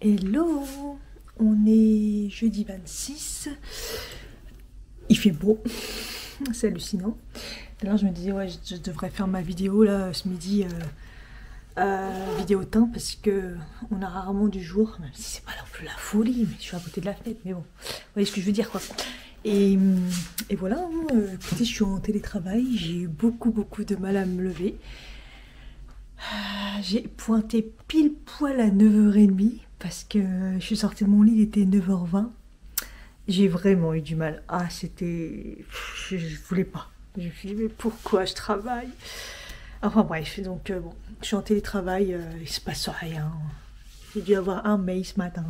Hello, on est jeudi 26, il fait beau, c'est hallucinant. D'ailleurs je me disais ouais je devrais faire ma vidéo là ce midi, vidéo teint parce que on a rarement du jour, même si c'est pas non plus la folie, mais je suis à côté de la fenêtre, mais bon, vous voyez ce que je veux dire quoi. Et voilà, écoutez je suis en télétravail, j'ai eu beaucoup de mal à me lever. J'ai pointé pile poil à 9h30 parce que je suis sortie de mon lit, il était 9h20. J'ai vraiment eu du mal. Ah, c'était... Je voulais pas. Je me suis dit, mais pourquoi je travaille? Enfin bref, donc bon, je suis en télétravail, il se passe rien. J'ai dû avoir un mail ce matin.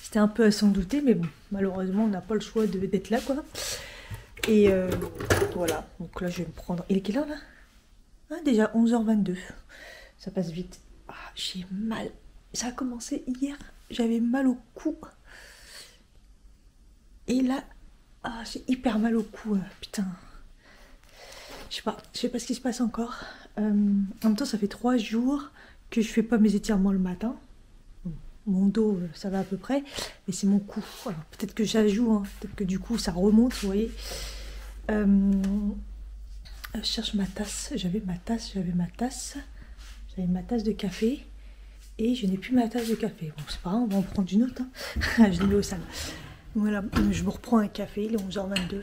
C'était un peu à s'en douter, mais bon, malheureusement, on n'a pas le choix d'être là, quoi. Et voilà, donc là, je vais me prendre... Il est quelle heure, là? Ah, déjà 11h22. Ça passe vite. Ah, j'ai mal. Ça a commencé hier. J'avais mal au cou. Et là, ah, j'ai hyper mal au cou. Putain. Je sais pas ce qui se passe encore. En même temps, ça fait 3 jours que je fais pas mes étirements le matin. Mon dos, ça va à peu près. Mais c'est mon cou. Peut-être que ça joue. Hein. Peut-être que du coup, ça remonte, vous voyez. Je cherche ma tasse, j'avais ma tasse de café et je n'ai plus ma tasse de café. Bon, c'est pas grave, on va en prendre une autre. Hein. Je l'ai mis au salon. Voilà, je me reprends un café, il est 11h22.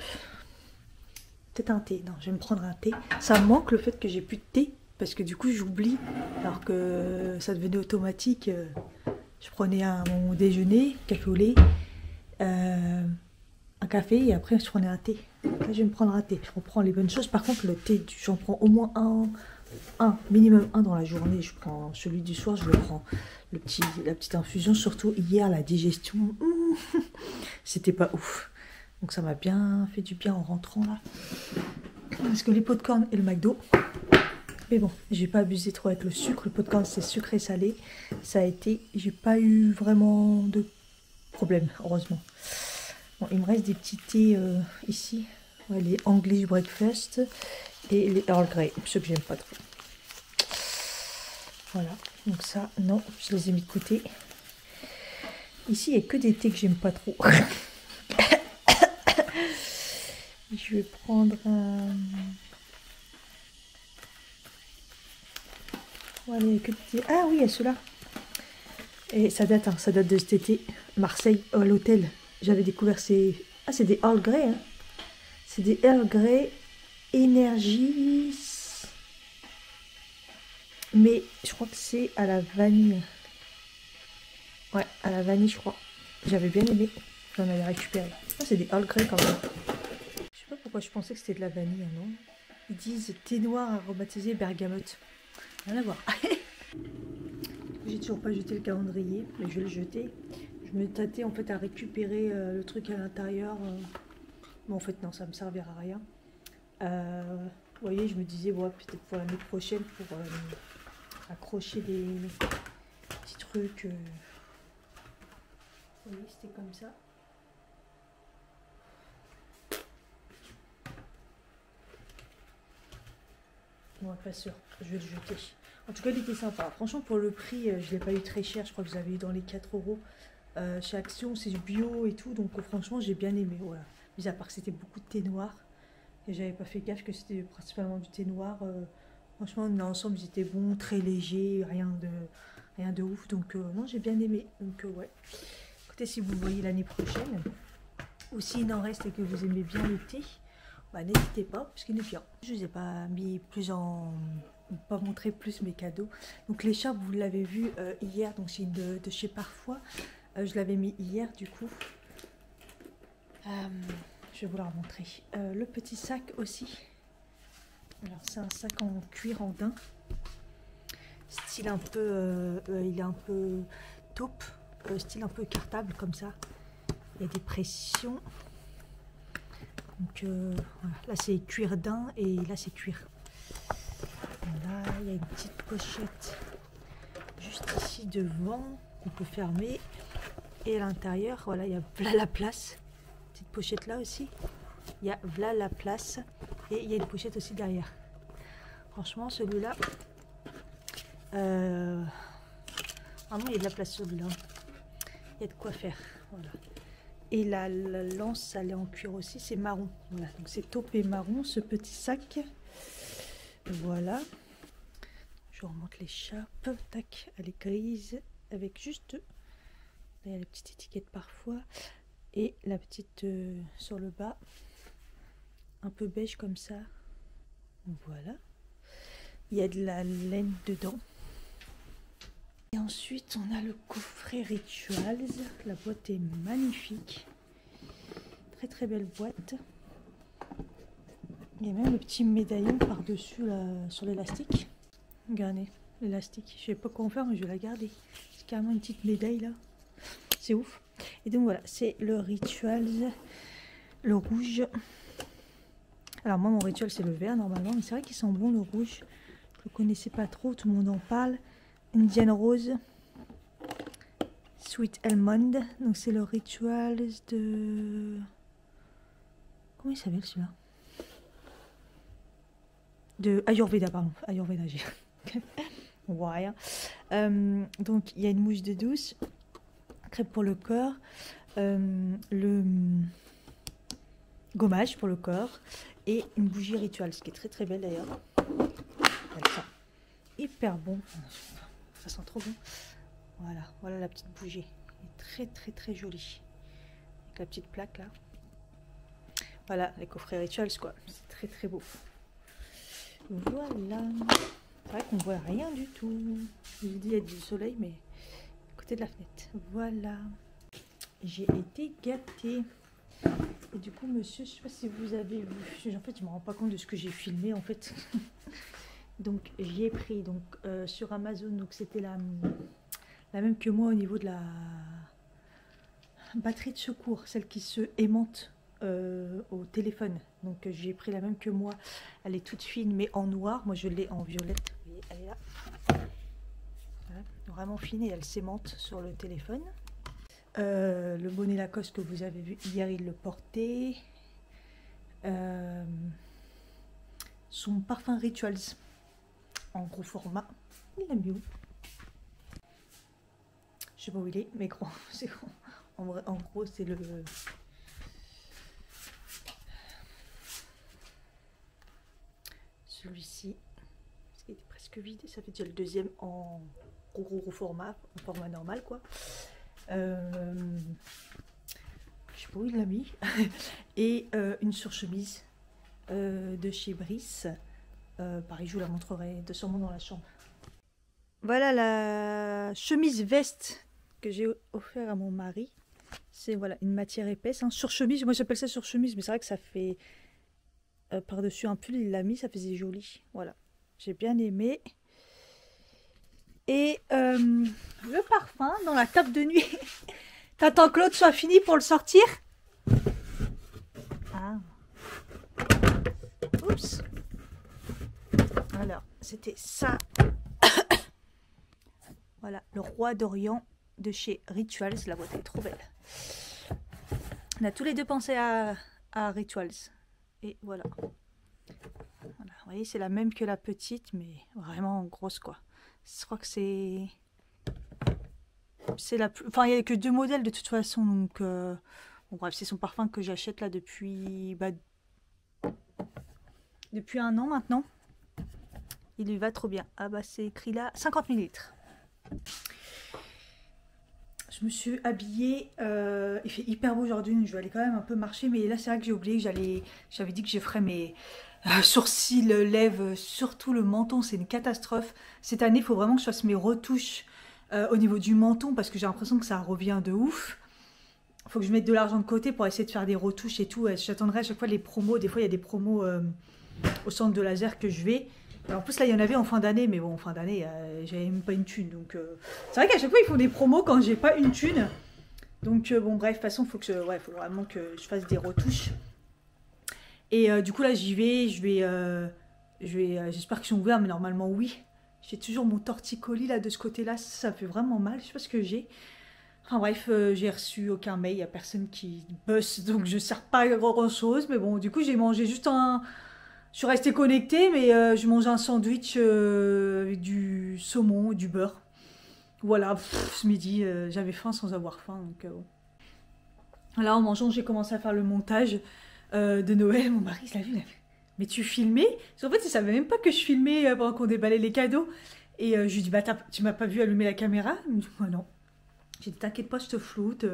Peut-être un thé, non, je vais me prendre un thé. Ça me manque le fait que j'ai plus de thé parce que du coup j'oublie, alors que ça devenait automatique. Je prenais mon déjeuner, café au lait, un café et après je prenais un thé. Là je vais me prendre un thé, je reprends les bonnes choses. Par contre le thé, j'en prends au moins minimum un dans la journée. Je prends celui du soir, je le prends la petite infusion. Surtout hier la digestion, c'était pas ouf. Donc ça m'a bien fait du bien en rentrant là. Parce que les pop-corn et le McDo. Mais bon, j'ai pas abusé trop avec le sucre. Le pop-corn c'est sucré salé. Ça a été, j'ai pas eu vraiment de problème, heureusement. Bon, il me reste des petits thés ici. Ouais, les English Breakfast et les Earl Grey, ceux que j'aime pas trop. Voilà, donc ça, non, je les ai mis de côté. Ici, il n'y a que des thés que j'aime pas trop. Je vais prendre un... Voilà, il n'y a que des thés. Ah oui, il y a ceux-là. Et ça date de cet été. Marseille, à l'hôtel. J'avais découvert ces... Ah, c'est des Earl Grey, hein. C'est des Earl Grey énergie. Mais je crois que c'est à la vanille. Ouais, à la vanille, je crois. J'avais bien aimé. J'en avais récupéré. Ah, c'est des Earl Grey quand même. Je sais pas pourquoi je pensais que c'était de la vanille, hein, non. Ils disent thé noir aromatisé bergamote. Rien à voir. J'ai toujours pas jeté le calendrier, mais je vais le jeter. Je me tâtais en fait à récupérer le truc à l'intérieur. Mais en fait non, ça me servira à rien. Vous voyez, je me disais ouais, peut-être pour l'année prochaine pour accrocher des petits trucs. Vous voyez, c'était comme ça. Bon, pas sûr, je vais le jeter. En tout cas, il était sympa. Franchement, pour le prix, je ne l'ai pas eu très cher. Je crois que vous avez eu dans les 4 euros. Chez Action, c'est du bio et tout. Donc, franchement, j'ai bien aimé. Voilà. Mis à part que c'était beaucoup de thé noir. Et j'avais pas fait gaffe que c'était principalement du thé noir. Franchement, l'ensemble, ils étaient bons, très légers, rien de ouf. Donc, non, j'ai bien aimé. Donc, ouais. Écoutez, si vous voyez l'année prochaine, ou s'il en reste et que vous aimez bien le thé, bah, n'hésitez pas, parce qu'il est bien. Je ne vous ai pas mis plus pas montré plus mes cadeaux. Donc l'écharpe, vous l'avez vu hier, donc c'est de chez Parfois. Je l'avais mis hier, du coup. Je vais vous la remontrer. Le petit sac aussi. Alors c'est un sac en cuir en daim. Style un peu, il est un peu taupe, style un peu cartable comme ça. Il y a des pressions. Donc voilà, là c'est cuir daim et là c'est cuir. Là il y a une petite pochette juste ici devant qu'on peut fermer. Et à l'intérieur, voilà, il y a V'là la place. Petite pochette là aussi. Il y a V'là la place. Et il y a une pochette aussi derrière. Franchement celui-là, Vraiment, il y a de la place sur le lin. Il y a de quoi faire. Voilà. Et la lance, elle est en cuir aussi, c'est marron. Voilà, donc c'est taupe et marron, ce petit sac. Voilà. Je remonte l'écharpe. Tac, elle est grise avec juste... Là, il y a les petites étiquettes parfois. Et la petite sur le bas. Un peu beige comme ça. Voilà. Il y a de la laine dedans. Et ensuite, on a le coffret Rituals. La boîte est magnifique. Très très belle boîte. Il y a même le petit médaillon par-dessus sur l'élastique. Regardez, l'élastique. Je sais pas quoi en faire, mais je vais la garder. C'est carrément une petite médaille là. C'est ouf. Et donc voilà, c'est le Rituals. Le rouge. Alors moi, mon Ritual, c'est le vert normalement. Mais c'est vrai qu'il sent bon le rouge. Je le connaissais pas trop, tout le monde en parle. Indian Rose, Sweet Almond, donc c'est le Rituals de... Comment il s'appelle celui-là? De Ayurveda, pardon, Ayurveda, j'ai... Ouais. Donc il y a une mousse de douce, crêpe pour le corps, le gommage pour le corps et une bougie Rituals, ce qui est très très belle d'ailleurs. Elle sent hyper bon. Ça sent trop bon. Voilà, voilà la petite bougie. Elle est très très très jolie. Avec la petite plaque là. Voilà, les coffrets Rituals quoi. C'est très très beau. Voilà. C'est vrai qu'on voit rien du tout. Je vous ai dit il y a du soleil mais à côté de la fenêtre. Voilà. J'ai été gâtée. Et du coup monsieur, je sais pas si vous avez vu. En fait je me rends pas compte de ce que j'ai filmé en fait. Donc j'y ai pris donc sur Amazon, donc c'était la même que moi au niveau de la batterie de secours, celle qui se aimante au téléphone. Donc j'y ai pris la même que moi, elle est toute fine mais en noir, moi je l'ai en violette, vous voyez, elle est là. Voilà, vraiment fine et elle s'aimante sur le téléphone. Le bonnet Lacoste que vous avez vu hier, il le portait. Son parfum Rituals. En gros format, il l'a mis où? Je sais pas où il est, mais gros, c'est gros. En gros, c'est le... Celui-ci, parce qu'il était presque vide, ça fait déjà le deuxième en gros format, en format normal quoi. Je sais pas où il l'a mis. Et une surchemise de chez Brice. Pareil, je vous la montrerai sûrement dans la chambre. Voilà la chemise veste que j'ai offert à mon mari. C'est voilà une matière épaisse, hein. Surchemise, moi j'appelle ça surchemise, mais c'est vrai que ça fait par-dessus un pull, il l'a mis, ça faisait joli. Voilà, j'ai bien aimé. Et le parfum dans la table de nuit. T'attends que l'autre soit fini pour le sortir? Ah. Oups. Alors, c'était ça. Voilà, le roi d'Orient de chez Rituals. La boîte est trop belle. On a tous les deux pensé à Rituals. Et voilà. Voilà. Vous voyez, c'est la même que la petite, mais vraiment grosse, quoi. Je crois que c'est la plus... Enfin, il n'y a que 2 modèles de toute façon. Donc, bon, bref, c'est son parfum que j'achète là depuis... depuis 1 an maintenant. Il lui va trop bien. Ah bah c'est écrit là 50 ml. Je me suis habillée. Il fait hyper beau aujourd'hui. Je vais aller quand même un peu marcher. Mais là c'est vrai que j'ai oublié que j'avais dit que je ferais mes sourcils, lèvres, surtout le menton. C'est une catastrophe. Cette année il faut vraiment que je fasse mes retouches au niveau du menton. Parce que j'ai l'impression que ça revient de ouf. Il faut que je mette de l'argent de côté pour essayer de faire des retouches et tout. J'attendrai à chaque fois les promos. Des fois il y a des promos au centre de laser que je vais. En plus là il y en avait en fin d'année, mais bon en fin d'année j'avais même pas une thune, donc c'est vrai qu'à chaque fois ils font des promos quand j'ai pas une thune, donc bon bref, de toute façon faut vraiment que je fasse des retouches. Et du coup là j'y vais, j'espère qu'ils sont ouverts, mais normalement oui. J'ai toujours mon torticolis là de ce côté là, ça fait vraiment mal, je sais pas ce que j'ai. Enfin bref, j'ai reçu aucun mail, il n'y a personne qui bosse, donc je ne sers pas à grand chose, mais bon du coup j'ai mangé juste un... Je suis restée connectée, mais je mange un sandwich avec du saumon et du beurre. Voilà, ce midi, j'avais faim sans avoir faim. Donc, là, en mangeant, j'ai commencé à faire le montage de Noël. Mon mari, il a vu. Mais tu filmais? En fait, il savait même pas que je filmais pendant qu'on déballait les cadeaux. Et je lui dis, bah, tu m'as pas vu allumer la caméra? Il me dit, moi non. J'ai dit, t'inquiète pas, je te floute.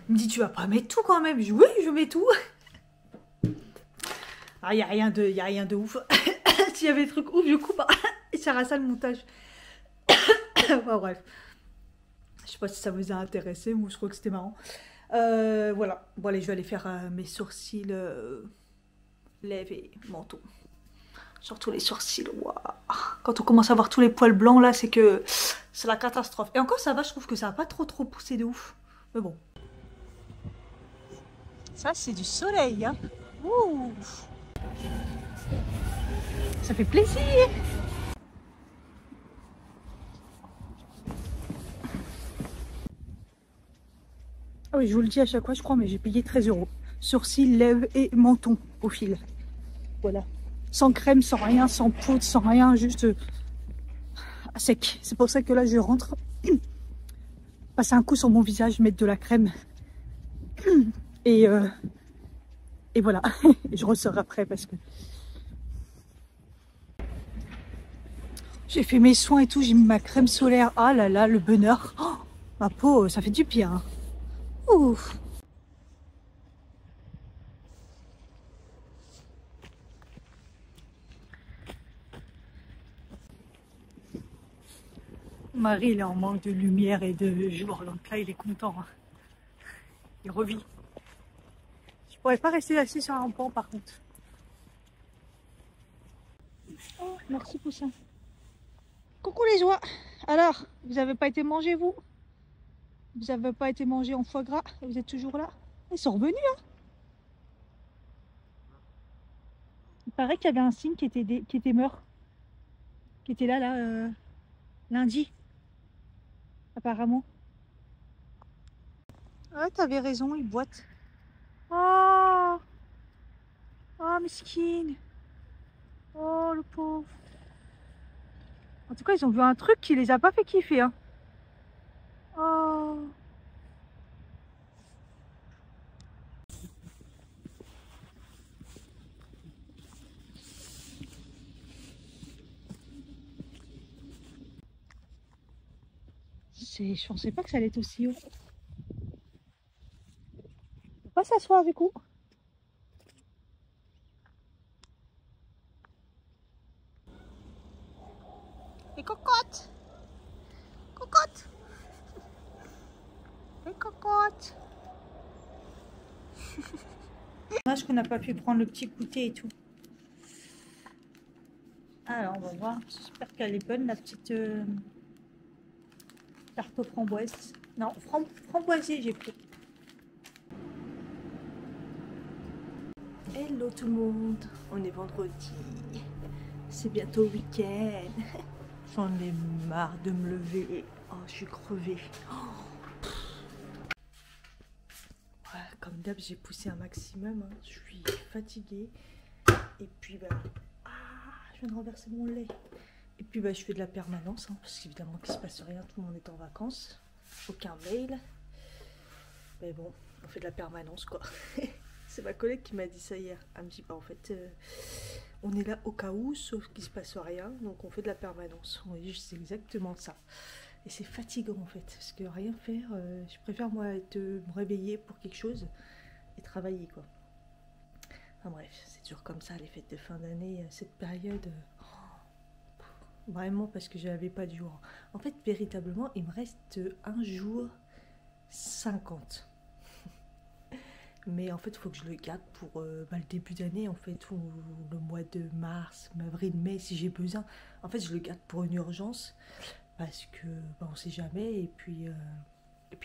Il me dit, tu vas pas mettre tout quand même? Je dis, oui, je mets tout. Ah, y a rien de ouf. S'il y avait des trucs ouf, je coupe. Et ça reste ça le montage. Enfin, bref. Je sais pas si ça vous a intéressé, moi je crois que c'était marrant. Voilà. Bon, allez, je vais aller faire mes sourcils, lèvres et menton. Surtout les sourcils. Wow. Quand on commence à voir tous les poils blancs là, c'est que c'est la catastrophe. Et encore, ça va, je trouve que ça n'a pas trop poussé de ouf. Mais bon. Ça, c'est du soleil, hein. Ouh. Ça fait plaisir. Ah oui, je vous le dis à chaque fois, je crois, mais j'ai payé 13 €. Sourcils, lèvres et menton au fil. Voilà. Sans crème, sans rien, sans poudre, sans rien, juste à sec. C'est pour ça que là, je rentre, passer un coup sur mon visage, mettre de la crème. Et voilà. Je ressors après parce que j'ai fait mes soins et tout, j'ai mis ma crème solaire. Ah là là, le bonheur. Oh, ma peau, ça fait du bien. Hein. Ouf. Marie, il est en manque de lumière et de jour, donc là, il est content. Hein. Il revit. Je pourrais pas rester assis sur un banc, par contre. Oh, merci Poussin. Coucou les oies. Alors, vous avez pas été mangés, vous? Vous avez pas été mangés en foie gras? Vous êtes toujours là? Ils sont revenus, hein. Il paraît qu'il y avait un cygne qui était mort. Qui était là, lundi. Apparemment. Ouais, t'avais raison, ils boitent. Oh, oh, mesquine. Oh, le pauvre. En tout cas, ils ont vu un truc qui les a pas fait kiffer. Hein. Oh. Je pensais pas que ça allait être aussi haut. Faut pas s'asseoir avec vous. Les cocottes. Cocotte. Les cocottes. Dommage qu'on n'a pas pu prendre le petit goûter et tout. Alors, on va voir. J'espère qu'elle est bonne, la petite tarte aux framboises. Non, framboisier, j'ai pris. Hello tout le monde. On est vendredi. C'est bientôt le week-end. J'en ai marre de me lever. Oh, je suis crevée. Oh. Ouais, comme d'hab, j'ai poussé un maximum. Hein. Je suis fatiguée. Et puis, bah, je viens de renverser mon lait. Et puis, bah, je fais de la permanence. Hein, parce qu'évidemment, qu'il ne se passe rien. Tout le monde est en vacances. Aucun mail. Mais bon, on fait de la permanence, quoi. C'est ma collègue qui m'a dit ça hier. Elle me dit, bah, en fait, on est là au cas où, sauf qu'il ne se passe rien. Donc, on fait de la permanence. Oui, c'est exactement ça. Et c'est fatigant, en fait. Parce que rien faire, je préfère, moi, me réveiller pour quelque chose et travailler, quoi. Enfin, bref, c'est toujours comme ça, les fêtes de fin d'année, cette période. Vraiment, parce que je n'avais pas de jour. En fait, véritablement, il me reste un jour 50. Mais en fait, il faut que je le garde pour le début d'année, en fait, ou le mois de mars, avril, mai, si j'ai besoin. En fait, je le garde pour une urgence, parce que bah, on ne sait jamais. Et puis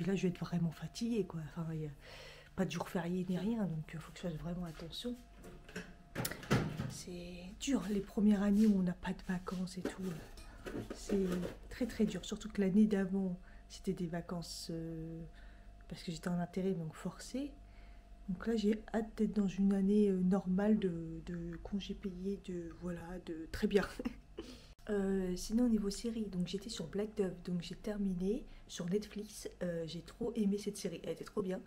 là, je vais être vraiment fatiguée, quoi. Enfin, il n'y a pas de jour férié ni rien, donc il faut que je fasse vraiment attention. C'est dur, les premières années où on n'a pas de vacances et tout. C'est très dur, surtout que l'année d'avant, c'était des vacances, parce que j'étais en intérim, donc forcée. Donc là, j'ai hâte d'être dans une année normale de congés payés, de voilà, de très bien. Sinon au niveau série, donc j'étais sur Black Dove, donc j'ai terminé sur Netflix. J'ai trop aimé cette série, elle était trop bien.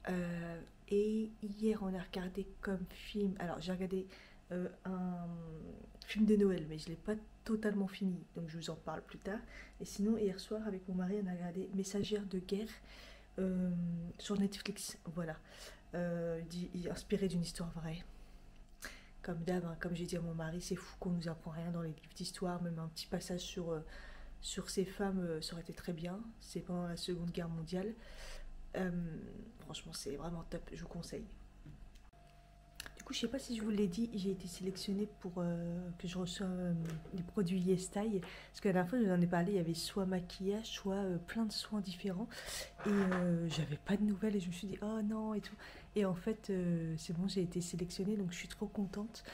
Euh, et hier on a regardé comme film, alors j'ai regardé un film de Noël, mais je l'ai pas totalement fini, donc je vous en parle plus tard. Et sinon hier soir avec mon mari on a regardé Messagère de guerre euh, sur Netflix, voilà. Inspiré d'une histoire vraie. Comme d'hab, hein, comme j'ai dit à mon mari, c'est fou qu'on nous apprend rien dans les livres d'histoire, même un petit passage sur ces femmes, ça aurait été très bien. C'est pendant la Seconde Guerre mondiale. Euh, Franchement, c'est vraiment top, je vous conseille. Du coup, je sais pas si je vous l'ai dit, j'ai été sélectionnée pour que je reçoive les produits YesStyle. Parce que la dernière fois, je vous en ai parlé, il y avait soit maquillage, soit plein de soins différents. Et j'avais pas de nouvelles et je me suis dit, oh non, et tout. Et en fait, c'est bon, j'ai été sélectionnée, donc je suis trop contente.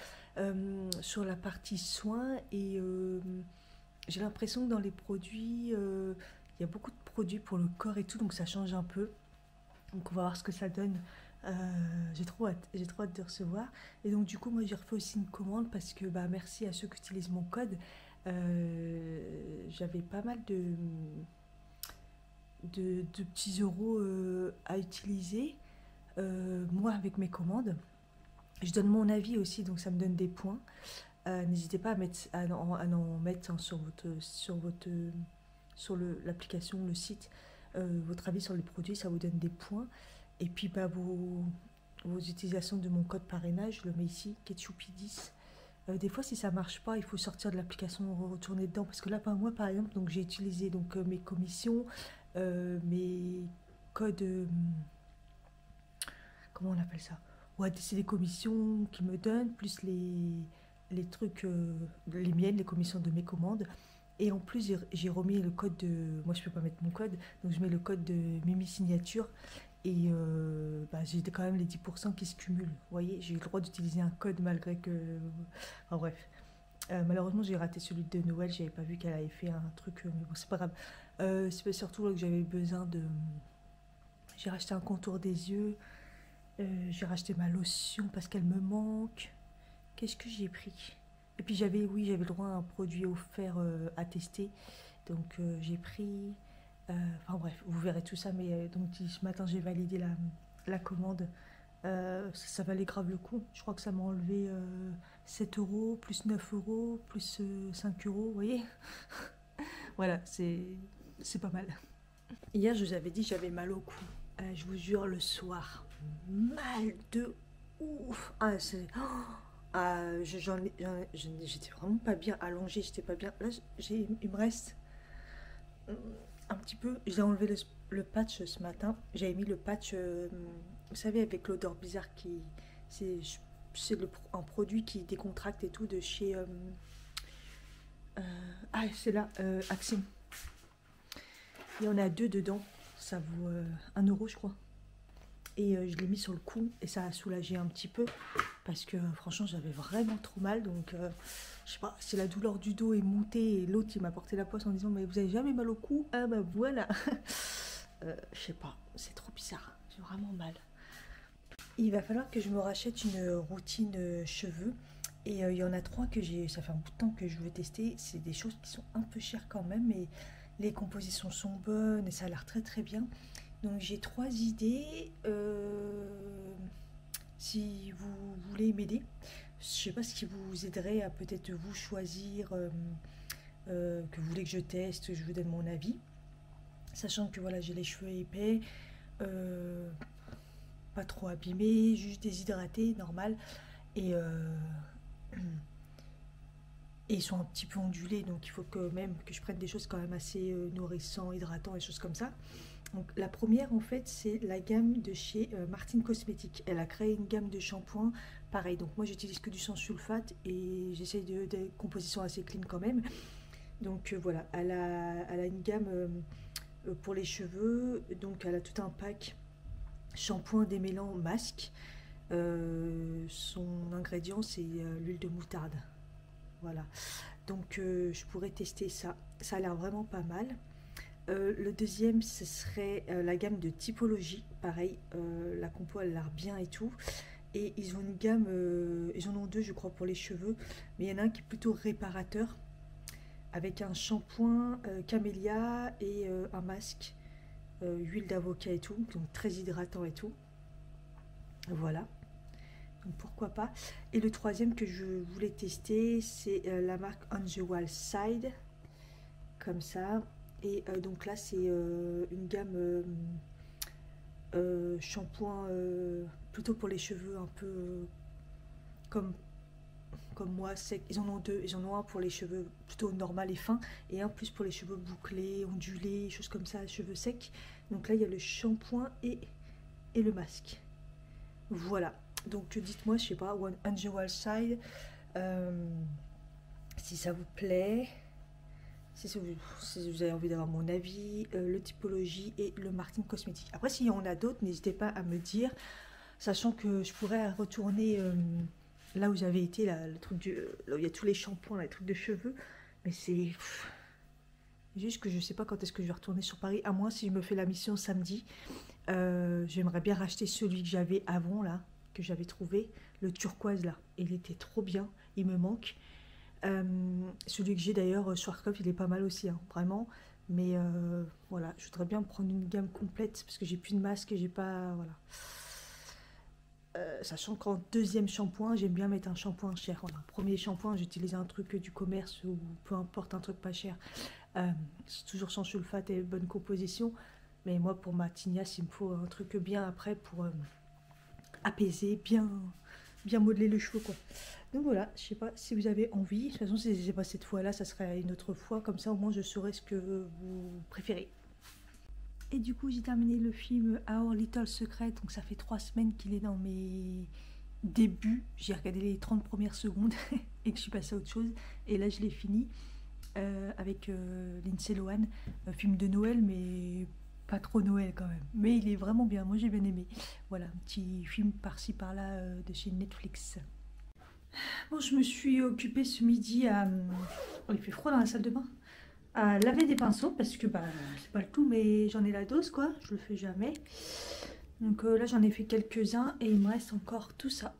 Sur la partie soins, et j'ai l'impression que dans les produits, il y a beaucoup de produits pour le corps et tout, donc ça change un peu. Donc on va voir ce que ça donne. J'ai trop hâte de recevoir. Et donc du coup, moi j'ai refait aussi une commande parce que bah, merci à ceux qui utilisent mon code. J'avais pas mal de petits euros à utiliser, moi avec mes commandes. Je donne mon avis aussi, donc ça me donne des points. N'hésitez pas à en mettre hein, sur l'application, le site, votre avis sur les produits, ça vous donne des points. Et puis bah, vos utilisations de mon code parrainage, je le mets ici, Ketchupi10. Des fois, si ça marche pas, il faut sortir de l'application, retourner dedans. Parce que là, moi, par exemple, donc j'ai utilisé donc mes commissions, mes codes, comment on appelle ça? Ouais, c'est les commissions qui me donnent, plus les trucs, les miennes, les commissions de mes commandes. Et en plus, j'ai remis le code de. Moi, je peux pas mettre mon code, donc je mets le code de Mimi Signature. Et bah, j'ai quand même les 10% qui se cumulent. Vous voyez, j'ai eu le droit d'utiliser un code malgré que. Enfin bref. Malheureusement, j'ai raté celui de Noël. J'avais pas vu qu'elle avait fait un truc, mais bon, c'est pas grave. C'est surtout là que j'avais besoin de. J'ai racheté un contour des yeux. J'ai racheté ma lotion parce qu'elle me manque. Qu'est-ce que j'ai pris? Et puis oui, j'avais le droit à un produit offert à tester. Donc j'ai pris. Enfin bref, vous verrez tout ça. Mais donc ce matin, j'ai validé la commande. Ça valait grave le coup. Je crois que ça m'a enlevé 7 euros, plus 9 euros, plus 5 euros. Vous voyez? Voilà, c'est pas mal. Hier, je vous avais dit j'avais mal au cou. Je vous jure, le soir, mal de ouf. J'étais vraiment pas bien allongée, j'étais pas bien. Là, il me reste un petit peu. J'ai enlevé le patch ce matin. J'avais mis le patch, vous savez, avec l'odeur bizarre qui. C'est un produit qui décontracte et tout de chez. C'est là, Action. Il y en a deux dedans. Ça vaut 1 euro, je crois. Et je l'ai mis sur le cou et ça a soulagé un petit peu parce que franchement j'avais vraiment trop mal, donc je sais pas si la douleur du dos est montée et l'autre il m'a porté la poisse en disant mais vous avez jamais mal au cou? Ah bah voilà. Je sais pas, c'est trop bizarre, j'ai vraiment mal. Il va falloir que je me rachète une routine cheveux et il y en a trois ça fait un bout de temps que je veux tester. C'est des choses qui sont un peu chères quand même, mais les compositions sont bonnes et ça a l'air très très bien. Donc j'ai trois idées. Si vous voulez m'aider, je sais pas ce qui vous aiderait à peut-être vous choisir, que vous voulez que je teste, que je vous donne mon avis. Sachant que voilà, j'ai les cheveux épais, euh, pas trop abîmés, juste déshydratés, normal. Et, et ils sont un petit peu ondulés, donc il faut que même que je prenne des choses quand même assez nourrissantes, hydratantes, des choses comme ça. Donc, la première, en fait, c'est la gamme de chez Martine Cosmétiques. Elle a créé une gamme de shampoings. Pareil, donc moi, j'utilise que du sans sulfate et j'essaye de compositions assez clean quand même. Donc, voilà, elle a une gamme pour les cheveux. Donc, elle a tout un pack shampoing démêlant masque. Son ingrédient, c'est l'huile de moutarde. Voilà. Donc, je pourrais tester ça. Ça a l'air vraiment pas mal. Le deuxième, ce serait la gamme de typologie. Pareil, la compo, elle a l'air bien et tout. Et ils ont une gamme, ils en ont deux je crois pour les cheveux, mais il y en a un qui est plutôt réparateur, avec un shampoing camélia et un masque, huile d'avocat et tout, donc très hydratant et tout. Voilà, donc pourquoi pas. Et le troisième que je voulais tester, c'est la marque On the Wild Side, comme ça. Et donc là, c'est une gamme shampoing plutôt pour les cheveux un peu comme, comme moi, sec. Ils en ont deux. Ils en ont un pour les cheveux plutôt normal et fins, et un plus pour les cheveux bouclés, ondulés, choses comme ça, cheveux secs. Donc là, il y a le shampoing et le masque. Voilà. Donc dites-moi, je sais pas, One Angel Side, si ça vous plaît. Si vous avez envie d'avoir mon avis, le typologie et le marketing cosmétique. Après, s'il y en a d'autres, n'hésitez pas à me dire, sachant que je pourrais retourner là où j'avais été, là, le truc là où il y a tous les shampoings, là, les trucs de cheveux. Mais c'est juste que je sais pas quand est-ce que je vais retourner sur Paris, à moins si je me fais la mission samedi. J'aimerais bien racheter celui que j'avais avant, là, que j'avais trouvé, le turquoise, là. Il était trop bien, il me manque. Celui que j'ai d'ailleurs sur Arcov, il est pas mal aussi, hein, vraiment. Mais voilà, je voudrais bien prendre une gamme complète parce que j'ai plus de masque et j'ai pas. Voilà. Sachant qu'en deuxième shampoing, j'aime bien mettre un shampoing cher. Voilà, premier shampoing, j'utilise un truc du commerce ou peu importe, un truc pas cher. C'est toujours sans sulfate et bonne composition. Mais moi, pour ma tignasse, il me faut un truc bien après pour apaiser, bien modeler le cheveu, quoi. Donc voilà, je sais pas si vous avez envie. De toute façon, si c'est pas cette fois-là, ça serait une autre fois. Comme ça, au moins, je saurais ce que vous préférez. Et du coup, j'ai terminé le film Our Little Secret. Donc ça fait 3 semaines qu'il est dans mes débuts. J'ai regardé les 30 premières secondes et que je suis passée à autre chose. Et là, je l'ai fini avec Lindsay Lohan. Un film de Noël, mais pas trop Noël quand même. Mais il est vraiment bien. Moi, j'ai bien aimé. Voilà, un petit film par-ci par-là de chez Netflix. Bon, je me suis occupée ce midi à... Oh, il fait froid dans la salle de bain. À laver des pinceaux parce que bah, c'est pas le tout, mais j'en ai la dose, quoi. Je le fais jamais. Donc là, j'en ai fait quelques-uns et il me reste encore tout ça.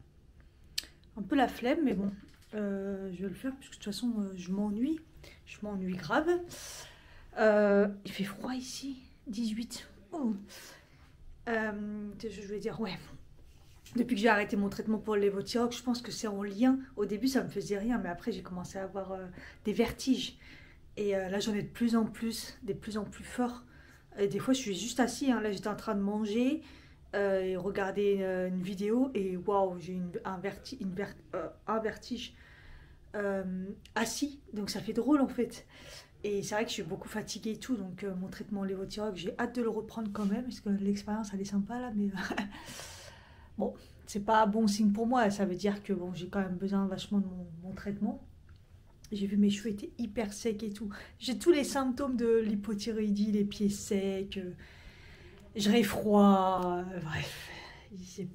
Un peu la flemme, mais bon, je vais le faire parce que de toute façon, je m'ennuie. Je m'ennuie grave. Il fait froid ici, 18. Oh. Je voulais dire, ouais. Depuis que j'ai arrêté mon traitement pour le lévothyrox, je pense que c'est en lien. Au début, ça me faisait rien, mais après, j'ai commencé à avoir des vertiges. Et là, j'en ai de plus en plus forts. Et des fois, je suis juste assis. Hein. Là, j'étais en train de manger et regarder une vidéo. Et waouh, j'ai un vertige assis. Donc, ça fait drôle en fait. Et c'est vrai que je suis beaucoup fatiguée et tout. Donc, mon traitement lévothyrox, j'ai hâte de le reprendre quand même. Parce que l'expérience, elle est sympa là. Mais bon, c'est pas un bon signe pour moi. Ça veut dire que bon, j'ai quand même besoin vachement de mon traitement. J'ai vu mes cheveux étaient hyper secs et tout. J'ai tous les symptômes de l'hypothyroïdie, les pieds secs, j'ai froid, bref, c'est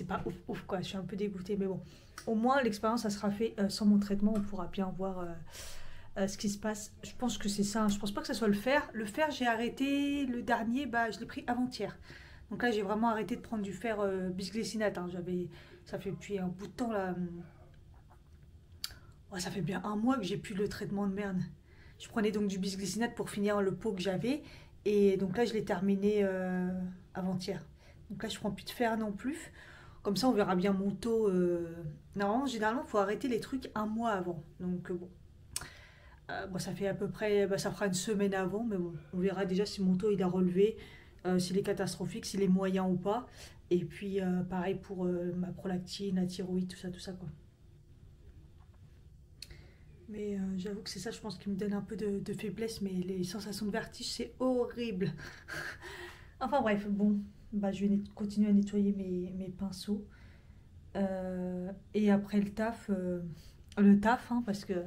pas ouf, ouf quoi. Je suis un peu dégoûtée, mais bon, au moins l'expérience ça sera fait sans mon traitement, on pourra bien voir ce qui se passe. Je pense que c'est ça. Hein. Je pense pas que ça soit le fer. Le fer j'ai arrêté le dernier, bah je l'ai pris avant-hier. Donc là j'ai vraiment arrêté de prendre du fer bisglycinate. Hein. Ça fait depuis un bout de temps là. Ouais, ça fait bien un mois que j'ai plus le traitement de merde. Je prenais donc du bisglycinate pour finir le pot que j'avais. Et donc là, je l'ai terminé avant-hier. Donc là, je prends plus de fer non plus. Comme ça, on verra bien mon taux. Non, généralement, il faut arrêter les trucs un mois avant. Donc bon. Bon, ça fait à peu près, bah, ça fera une semaine avant. Mais bon, on verra déjà si mon taux il a relevé, s'il est catastrophique, s'il est moyen ou pas. Et puis, pareil pour ma prolactine, la thyroïde, tout ça, quoi. Mais j'avoue que c'est ça, je pense, qui me donne un peu de faiblesse. Mais les sensations de vertige, c'est horrible. Enfin bref, bon, bah, je vais continuer à nettoyer mes pinceaux. Et après le taf, hein, parce que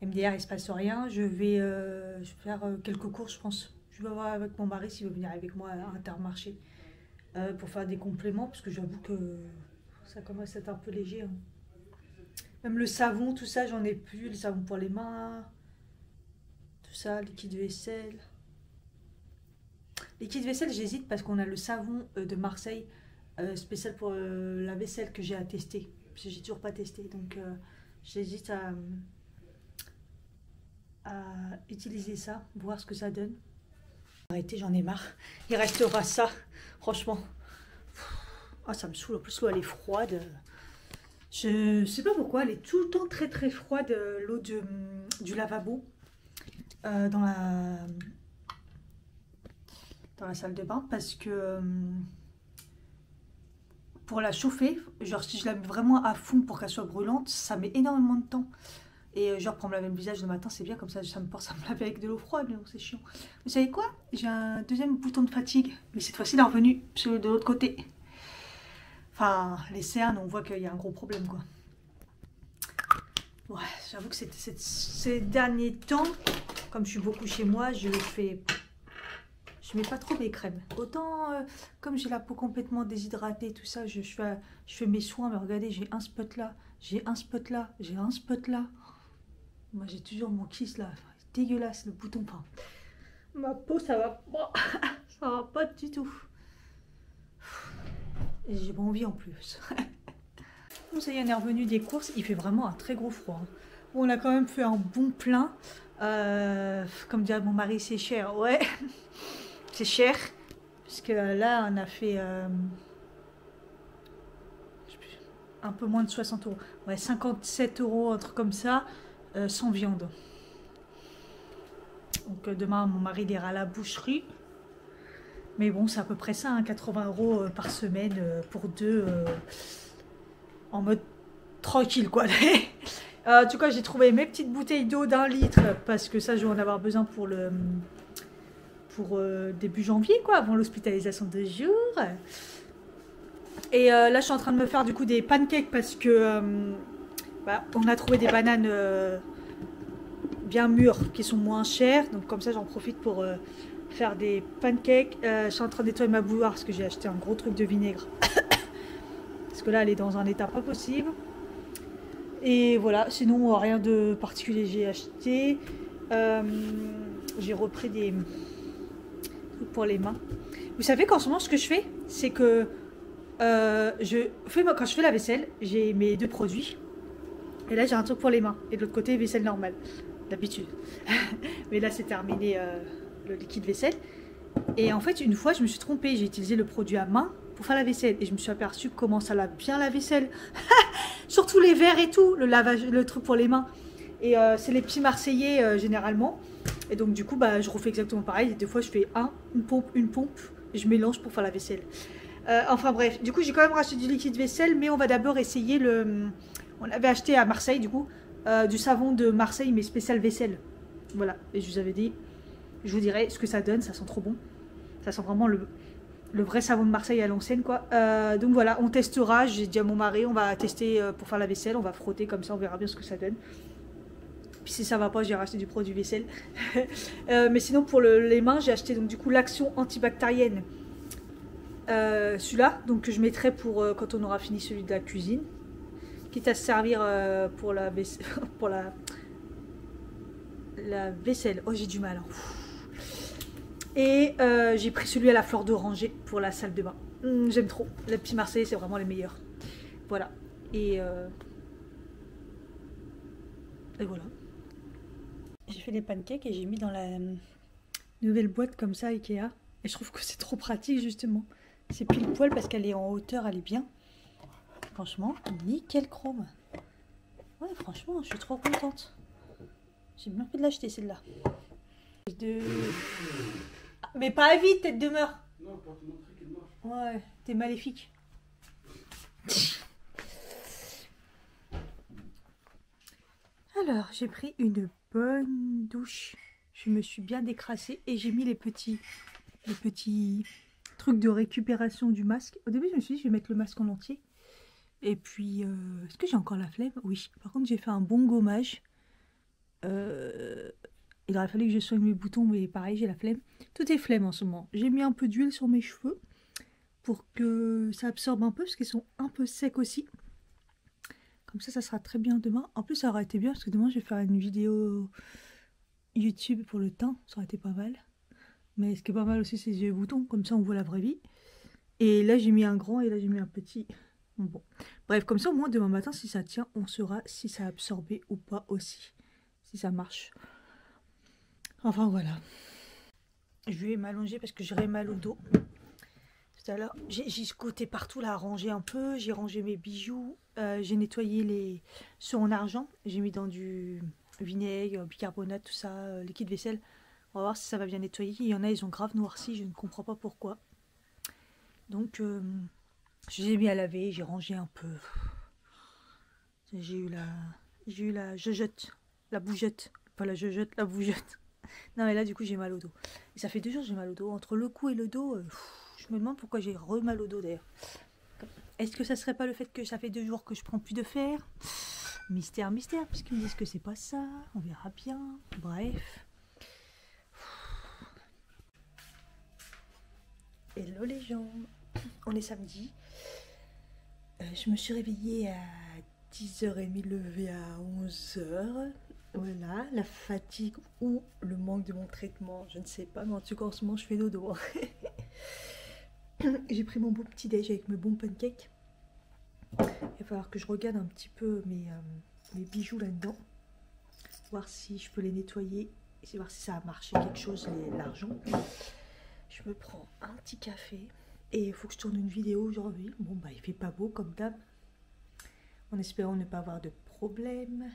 MDR, il se passe rien. Je vais faire quelques courses, je pense. Je vais voir avec mon mari s'il veut venir avec moi à Intermarché pour faire des compléments, parce que j'avoue que ça commence à être un peu léger. Hein. Même le savon, tout ça, j'en ai plus. Le savon pour les mains, tout ça, liquide vaisselle. Liquide vaisselle, j'hésite parce qu'on a le savon de Marseille spécial pour la vaisselle que j'ai à tester. Parce que j'ai toujours pas testé. Donc j'hésite à utiliser ça, voir ce que ça donne. Arrêtez, j'en ai marre. Il restera ça, franchement. Ah, ça me saoule. En plus, l'eau, elle est froide. Je sais pas pourquoi, elle est tout le temps très très froide, l'eau du lavabo. Dans la salle de bain. Parce que pour la chauffer, genre si je la mets vraiment à fond pour qu'elle soit brûlante, ça met énormément de temps. Et genre pour me laver le visage le matin, c'est bien, comme ça me force à me laver avec de l'eau froide, mais bon, c'est chiant. Vous savez quoi? J'ai un deuxième bouton de fatigue, mais cette fois-ci il est revenu celui de l'autre côté. Enfin, les cernes, on voit qu'il y a un gros problème, quoi. Ouais, j'avoue que ces derniers temps, comme je suis beaucoup chez moi, je mets pas trop mes crèmes. Autant, comme j'ai la peau complètement déshydratée, tout ça, je fais mes soins, mais regardez, j'ai un spot là, j'ai un spot là, j'ai un spot là. Moi, j'ai toujours mon kiss là, c'est dégueulasse, le bouton. Enfin, ma peau, ça va pas, ça va pas du tout. Et j'ai pas envie en plus. Bon, ça y est, on est revenu des courses, il fait vraiment un très gros froid. Bon, on a quand même fait un bon plein. Comme dirait mon mari, c'est cher, ouais. C'est cher, parce que là, on a fait un peu moins de 60 euros. Ouais, 57 euros, un truc comme ça, sans viande. Donc demain, mon mari ira à la boucherie. Mais bon, c'est à peu près ça, hein, 80 euros par semaine pour deux, en mode tranquille, quoi. En tout cas, j'ai trouvé mes petites bouteilles d'eau d'1 litre, parce que ça, je vais en avoir besoin pour début janvier, quoi, avant l'hospitalisation de jour. Et là, je suis en train de me faire du coup des pancakes parce que on a trouvé des bananes bien mûres qui sont moins chères. Donc comme ça, j'en profite pour faire des pancakes. Je suis en train de nettoyer ma bouilloire parce que j'ai acheté un gros truc de vinaigre. Parce que là, elle est dans un état pas possible. Et voilà, sinon rien de particulier j'ai acheté. J'ai repris des trucs pour les mains. Vous savez qu'en ce moment, ce que je fais, c'est que quand je fais la vaisselle, j'ai mes deux produits. Et là, j'ai un truc pour les mains. Et de l'autre côté, vaisselle normale. D'habitude. Mais là, c'est terminé le liquide vaisselle. Et en fait, une fois, je me suis trompée. J'ai utilisé le produit à main pour faire la vaisselle. Et je me suis aperçue comment ça lave bien la vaisselle. Surtout les verres et tout. Le lavage, le truc pour les mains. Et c'est les petits Marseillais généralement. Et donc, du coup, bah, je refais exactement pareil. Et des fois, je fais une pompe. Et je mélange pour faire la vaisselle. Enfin bref, du coup j'ai quand même racheté du liquide vaisselle, mais on va d'abord essayer on avait acheté à Marseille du coup, du savon de Marseille mais spécial vaisselle. Voilà, et je vous avais dit, je vous dirai ce que ça donne, ça sent trop bon. Ça sent vraiment le vrai savon de Marseille à l'ancienne quoi. Donc voilà, on testera, j'ai dit à mon mari, on va tester pour faire la vaisselle, on va frotter comme ça, on verra bien ce que ça donne. Puis si ça va pas, j'ai racheté du produit vaisselle. Mais sinon pour les mains, j'ai acheté donc du coup l'action antibactérienne. Celui-là, donc que je mettrai pour quand on aura fini celui de la cuisine, quitte à se servir pour la vaisselle. Pour la vaisselle. Oh, j'ai du mal. Hein. Et j'ai pris celui à la fleur d'oranger pour la salle de bain. J'aime trop. Les petits Marseillais, c'est vraiment les meilleurs. Voilà. Et voilà. J'ai fait des pancakes et j'ai mis dans la nouvelle boîte comme ça Ikea. Et je trouve que c'est trop pratique justement. C'est pile poil parce qu'elle est en hauteur, elle est bien. Franchement, nickel chrome. Ouais, franchement, je suis trop contente. J'ai bien fait de l'acheter celle-là. Mais pas vite, tête de meurtre. Non, pour te montrer qu'elle marche. Ouais, t'es maléfique. Alors, j'ai pris une bonne douche. Je me suis bien décrassée et j'ai mis les petits trucs de récupération du masque. Au début, je me suis dit, je vais mettre le masque en entier. Et puis, est-ce que j'ai encore la flemme? Oui. Par contre, j'ai fait un bon gommage. Il aurait fallu que je soigne mes boutons, mais pareil, j'ai la flemme. Tout est flemme en ce moment. J'ai mis un peu d'huile sur mes cheveux pour que ça absorbe un peu, parce qu'ils sont un peu secs aussi. Comme ça sera très bien demain. En plus, ça aurait été bien, parce que demain, je vais faire une vidéo YouTube pour le teint. Ça aurait été pas mal. Mais ce qui est pas mal aussi, c'est les boutons. Comme ça, on voit la vraie vie. Et là, j'ai mis un grand et là, j'ai mis un petit. Bon. Bref, comme ça, au moins, demain matin, si ça tient, on saura si ça a absorbé ou pas aussi. Si ça marche. Enfin, voilà. Je vais m'allonger parce que j'aurai mal au dos. Tout à l'heure, j'ai squatté partout là, rangé un peu. J'ai rangé mes bijoux. J'ai nettoyé ceux en argent. J'ai mis dans du vinaigre, bicarbonate, tout ça, liquide vaisselle. On va voir si ça va bien nettoyer. Il y en a, ils ont grave noirci. Je ne comprends pas pourquoi. Donc, je les ai mis à laver. J'ai rangé un peu. J'ai eu la jejotte. La bougeotte. Pas la jejotte, la bougeotte. Non, mais là, du coup, j'ai mal au dos. Et ça fait 2 jours que j'ai mal au dos. Entre le cou et le dos, je me demande pourquoi j'ai mal au dos d'ailleurs. Est-ce que ça serait pas le fait que ça fait 2 jours que je prends plus de fer? Mystère, mystère, puisqu'ils me disent que c'est pas ça. On verra bien. Bref. Hello les gens. On est samedi. Je me suis réveillée à 10h30, levée à 11h. Voilà, la fatigue ou le manque de mon traitement, je ne sais pas, mais en tout cas en ce moment je fais dodo. J'ai pris mon beau petit déj avec mes bons pancakes. Il va falloir que je regarde un petit peu mes bijoux là-dedans, voir si je peux les nettoyer, et voir si ça a marché quelque chose, l'argent. Je me prends un petit café et il faut que je tourne une vidéo aujourd'hui. Bon bah il fait pas beau comme d'hab, en espérant ne pas avoir de problème.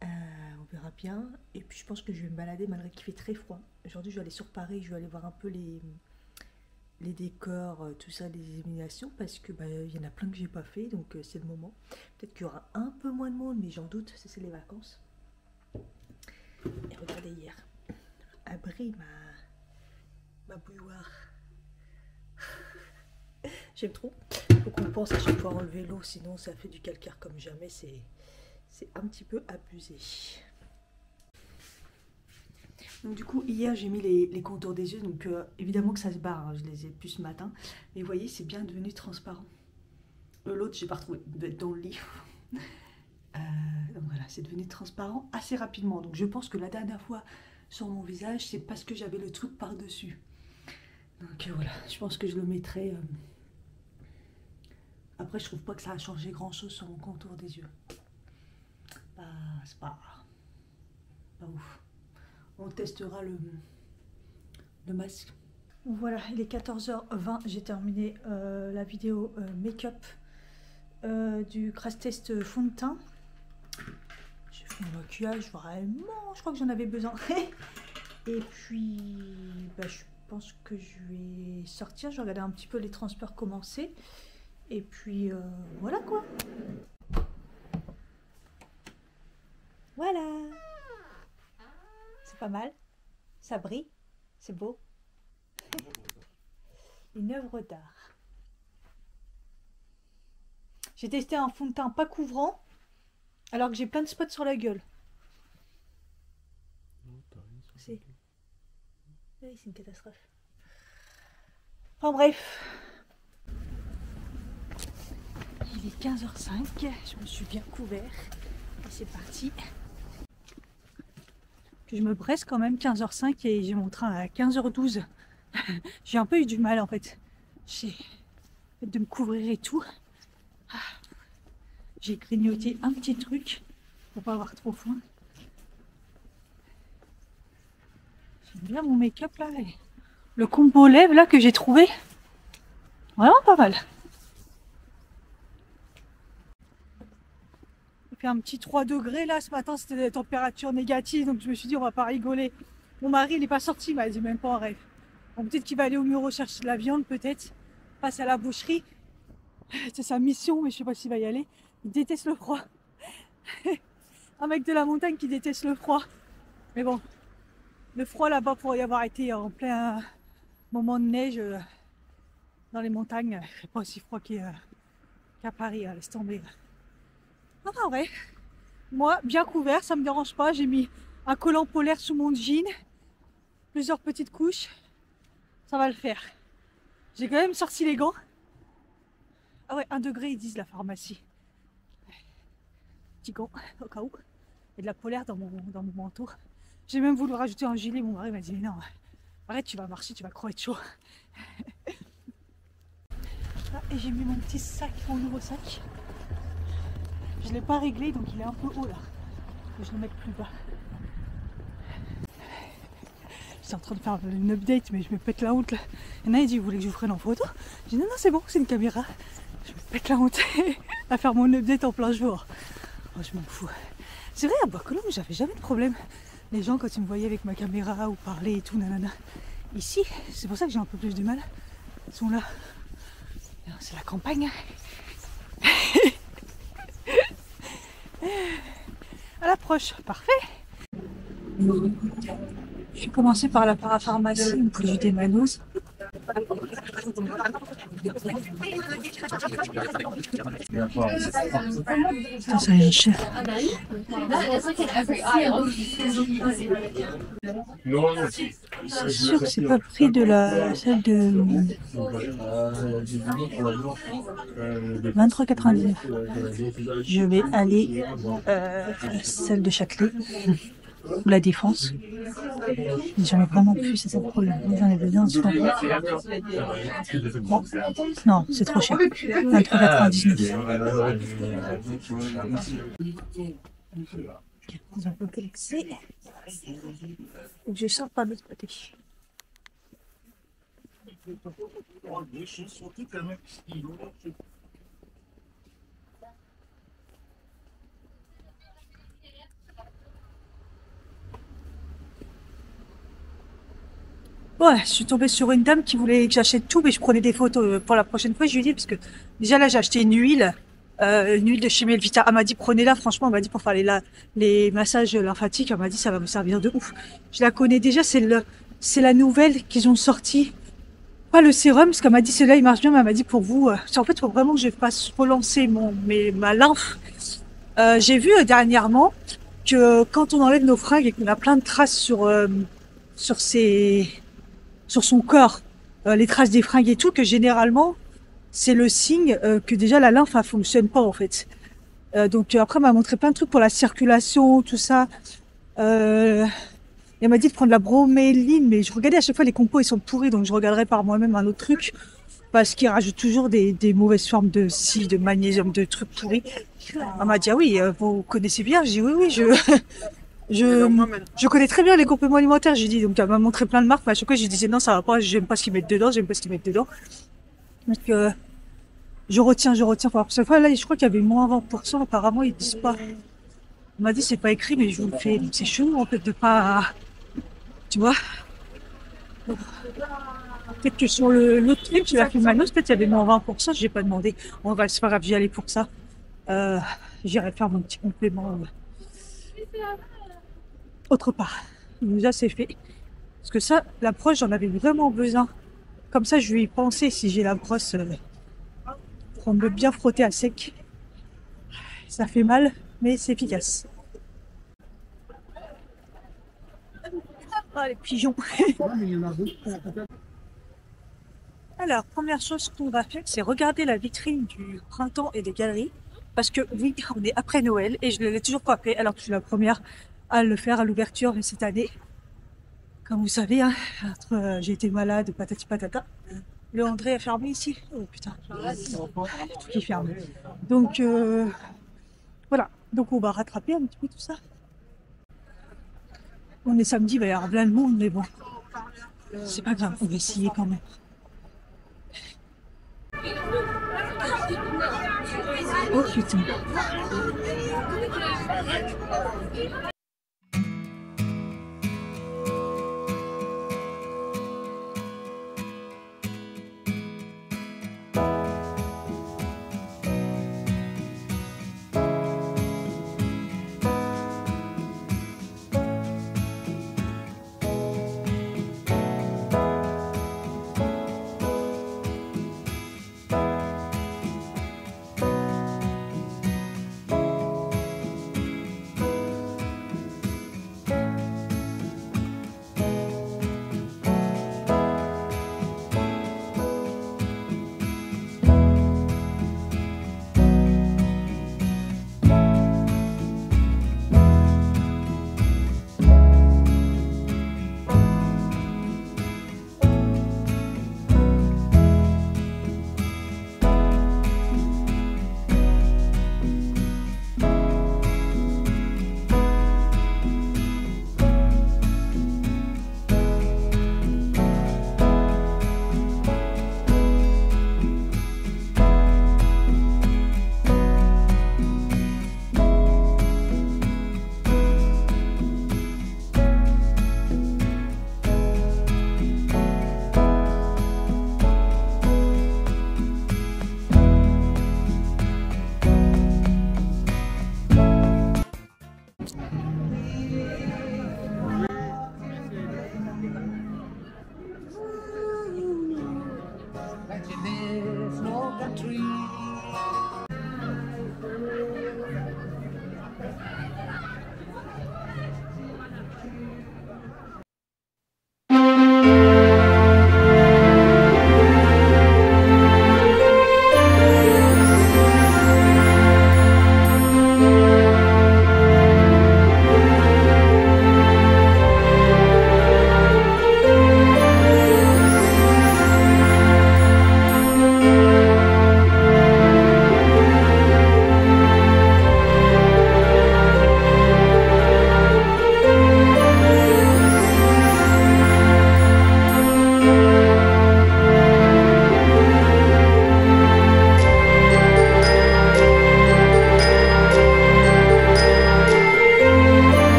On verra bien. Et puis je pense que je vais me balader malgré qu'il fait très froid. Aujourd'hui je vais aller sur Paris, je vais aller voir un peu les décors, tout ça, les illuminations, parce que il y en a plein que j'ai pas fait, donc c'est le moment. Peut-être qu'il y aura un peu moins de monde, mais j'en doute, c'est les vacances. Et regardez hier, Abri ma bouilloire. J'aime trop. Faut qu'on pense à chaque fois enlever l'eau, sinon ça fait du calcaire comme jamais, c'est un petit peu abusé. Donc du coup hier j'ai mis les contours des yeux, donc évidemment que ça se barre, hein, je les ai plus ce matin, mais vous voyez c'est bien devenu transparent. L'autre j'ai pas retrouvé, il doit être dans le lit. Donc voilà, c'est devenu transparent assez rapidement, donc je pense que la dernière fois sur mon visage c'est parce que j'avais le truc par dessus. Donc voilà, je pense que je le mettrai. Après je trouve pas que ça a changé grand chose sur mon contour des yeux. C'est pas ouf. On testera le masque. Voilà, il est 14h20, j'ai terminé la vidéo make-up du crash test fond de teint. J'ai fait un maquillage vraiment, je crois que j'en avais besoin. Et puis, je pense que je vais sortir, je vais regarder un petit peu les transports commencer. Et puis, voilà quoi. Voilà. C'est pas mal. Ça brille. C'est beau. Une œuvre d'art. J'ai testé un fond de teint pas couvrant, alors que j'ai plein de spots sur la gueule. C'est une catastrophe. Enfin bref. Il est 15h05, je me suis bien couvert. Et c'est parti. Je me presse quand même 15h05 et j'ai mon train à 15h12. J'ai un peu eu du mal en fait. De me couvrir et tout. J'ai grignoté un petit truc pour pas avoir trop faim. J'aime bien mon make-up là. Et le combo lèvres là que j'ai trouvé. Vraiment pas mal. Il fait un petit 3 degrés là ce matin, c'était des températures négatives, donc je me suis dit on va pas rigoler. Mon mari il est pas sorti, il m'a dit même pas en rêve. Donc peut-être qu'il va aller au Muro chercher de la viande, peut-être, passe à la boucherie. C'est sa mission, mais je sais pas s'il va y aller. Il déteste le froid. Un mec de la montagne qui déteste le froid. Mais bon, le froid là-bas pourrait y avoir été en plein moment de neige dans les montagnes. C'est pas aussi froid qu'à Paris, hein, laisse tomber. Enfin ouais, moi bien couvert, ça me dérange pas. J'ai mis un collant polaire sous mon jean, plusieurs petites couches, ça va le faire. J'ai quand même sorti les gants. Ah ouais, 1 degré ils disent la pharmacie. Petit gant au cas où. Et de la polaire dans mon manteau. J'ai même voulu rajouter un gilet, mon mari m'a dit mais non, arrête, tu vas marcher, tu vas crever de chaud. Ah, et j'ai mis mon petit sac, mon nouveau sac. Je ne l'ai pas réglé donc il est un peu haut là. Je vais le mettre plus bas. J'étais en train de faire une update mais je me pète la honte là. Il y en a, il dit vous voulez que je vous prenne en photo? J'ai dit non, non, c'est bon, c'est une caméra. Je me pète la honte à faire mon update en plein jour. Oh, je m'en fous. C'est vrai, à Bois-Colombes, j'avais jamais de problème. Les gens, quand ils me voyaient avec ma caméra ou parler et tout, nanana. Ici, c'est pour ça que j'ai un peu plus de mal. Ils sont là. C'est la campagne. À l'approche, parfait. Je vais commencer par la parapharmacie où j'ai des manos. Putain, ça vient cher. C'est sûr que c'est pas le prix de la celle de 23,99. Je vais aller celle de Châtelet ou la Défense. J'en ai vraiment plus, c'est ça le problème. J'en ai besoin en ce moment. Bon. Non, c'est trop cher. 23,99. On peut connecter. Je sors par l'autre côté. Ouais, je suis tombée sur une dame qui voulait que j'achète tout, mais je prenais des photos pour la prochaine fois. Je lui ai dit, parce que déjà là, j'ai acheté une huile de chez Melvita. Elle m'a dit, prenez-la, franchement, elle m'a dit pour faire les massages lymphatiques. Elle m'a dit, ça va me servir de ouf. Je la connais déjà, c'est la nouvelle qu'ils ont sortie. Pas le sérum, parce qu'elle m'a dit, celui-là, il marche bien, mais elle m'a dit, pour vous, c'est en fait, faut vraiment que je fasse relancer ma lymphe. J'ai vu dernièrement que quand on enlève nos fringues et qu'on a plein de traces sur son corps, les traces des fringues et tout, que généralement, c'est le signe que déjà la lymphe, elle fonctionne pas, en fait. Donc après, elle m'a montré plein de trucs pour la circulation, tout ça. Elle m'a dit de prendre la broméline, mais je regardais à chaque fois les compos, ils sont pourris, donc je regarderai par moi-même un autre truc. Parce qu'ils rajoutent toujours des mauvaises formes de de magnésium, de trucs pourris. Elle m'a dit, ah oui, vous connaissez bien? J'ai dit, oui, oui, je connais très bien les compléments alimentaires, j'ai dit. Donc elle m'a montré plein de marques, mais à chaque fois je disais non, ça va pas, j'aime pas ce qu'ils mettent dedans, j'aime pas ce qu'ils mettent dedans. Donc je retiens. Pour la prochaine fois, là, je crois qu'il y avait moins 20%, apparemment ils disent pas. On m'a dit c'est pas écrit, mais je vous le fais. Donc c'est chelou en fait de pas. Tu vois? Peut-être que sur l'autre truc, tu l'as fait Manos, peut-être il y avait moins 20%, j'ai pas demandé. On va, c'est pas grave, j'y allais pour ça. J'irai faire mon petit complément autre part. Déjà c'est fait. Parce que ça, la brosse, j'en avais vraiment besoin. Comme ça, je vais y penser si j'ai la brosse pour me bien frotter à sec. Ça fait mal, mais c'est efficace. Ah, les pigeons. Alors, première chose qu'on va faire, c'est regarder la vitrine du printemps et des galeries. Parce que oui, on est après Noël et je ne l'ai toujours pas fait, alors que je suis la première à le faire à l'ouverture cette année. Comme vous savez, hein, j'ai été malade, patati patata. Le André a fermé ici. Oh putain, tout qui ferme. Donc voilà, donc on va rattraper un petit peu tout ça. On est samedi, il va y avoir plein de monde, mais bon, c'est pas grave, on va essayer quand même. Oh putain.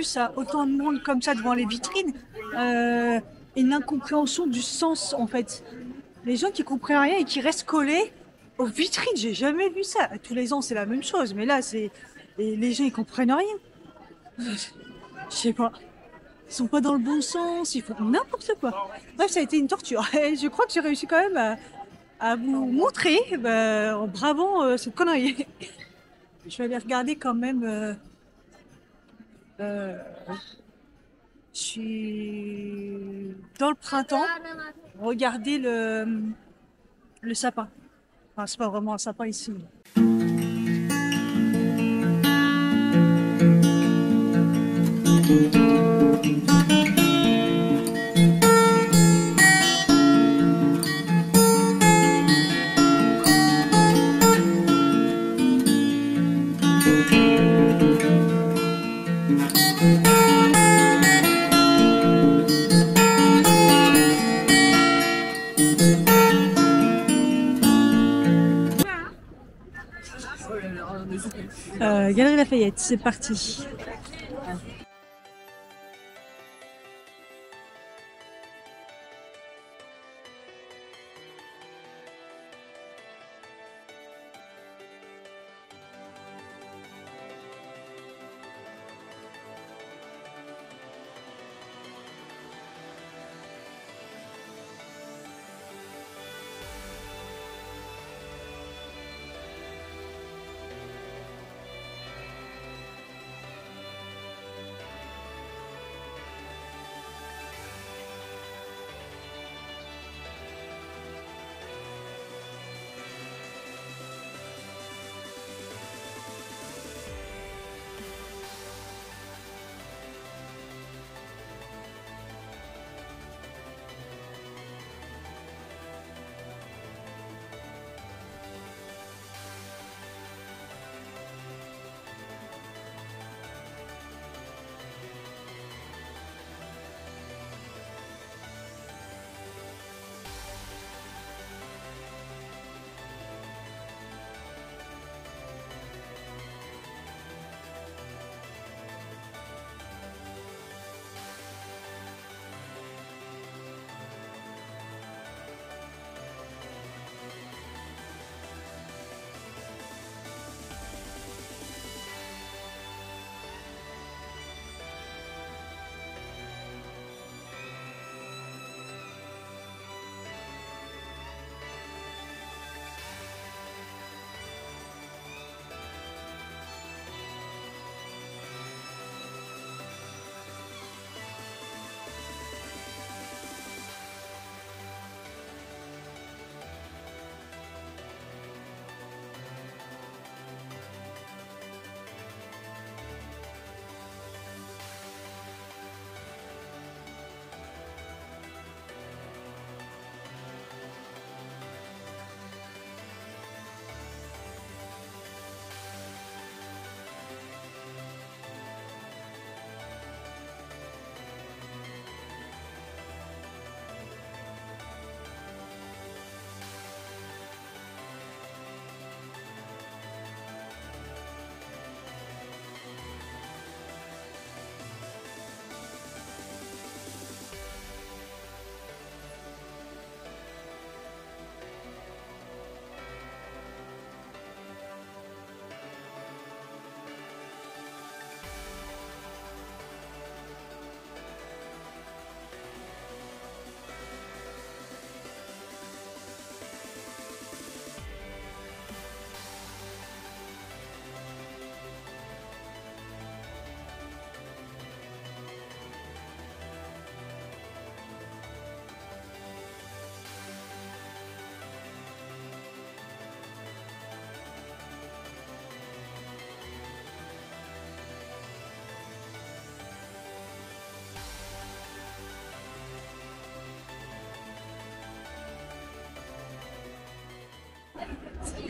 Ça, autant de monde comme ça devant les vitrines, une incompréhension du sens en fait. Les gens qui comprennent rien et qui restent collés aux vitrines, j'ai jamais vu ça. Tous les ans c'est la même chose, mais là c'est les gens ils comprennent rien. Je sais pas, ils sont pas dans le bon sens, ils font n'importe quoi. Bref, ça a été une torture. Et je crois que j'ai réussi quand même à vous montrer en bravant cette connerie. Je vais aller regarder quand même. Je suis dans le printemps. Regardez le sapin. Enfin, c'est pas vraiment un sapin ici. Galerie Lafayette, c'est parti.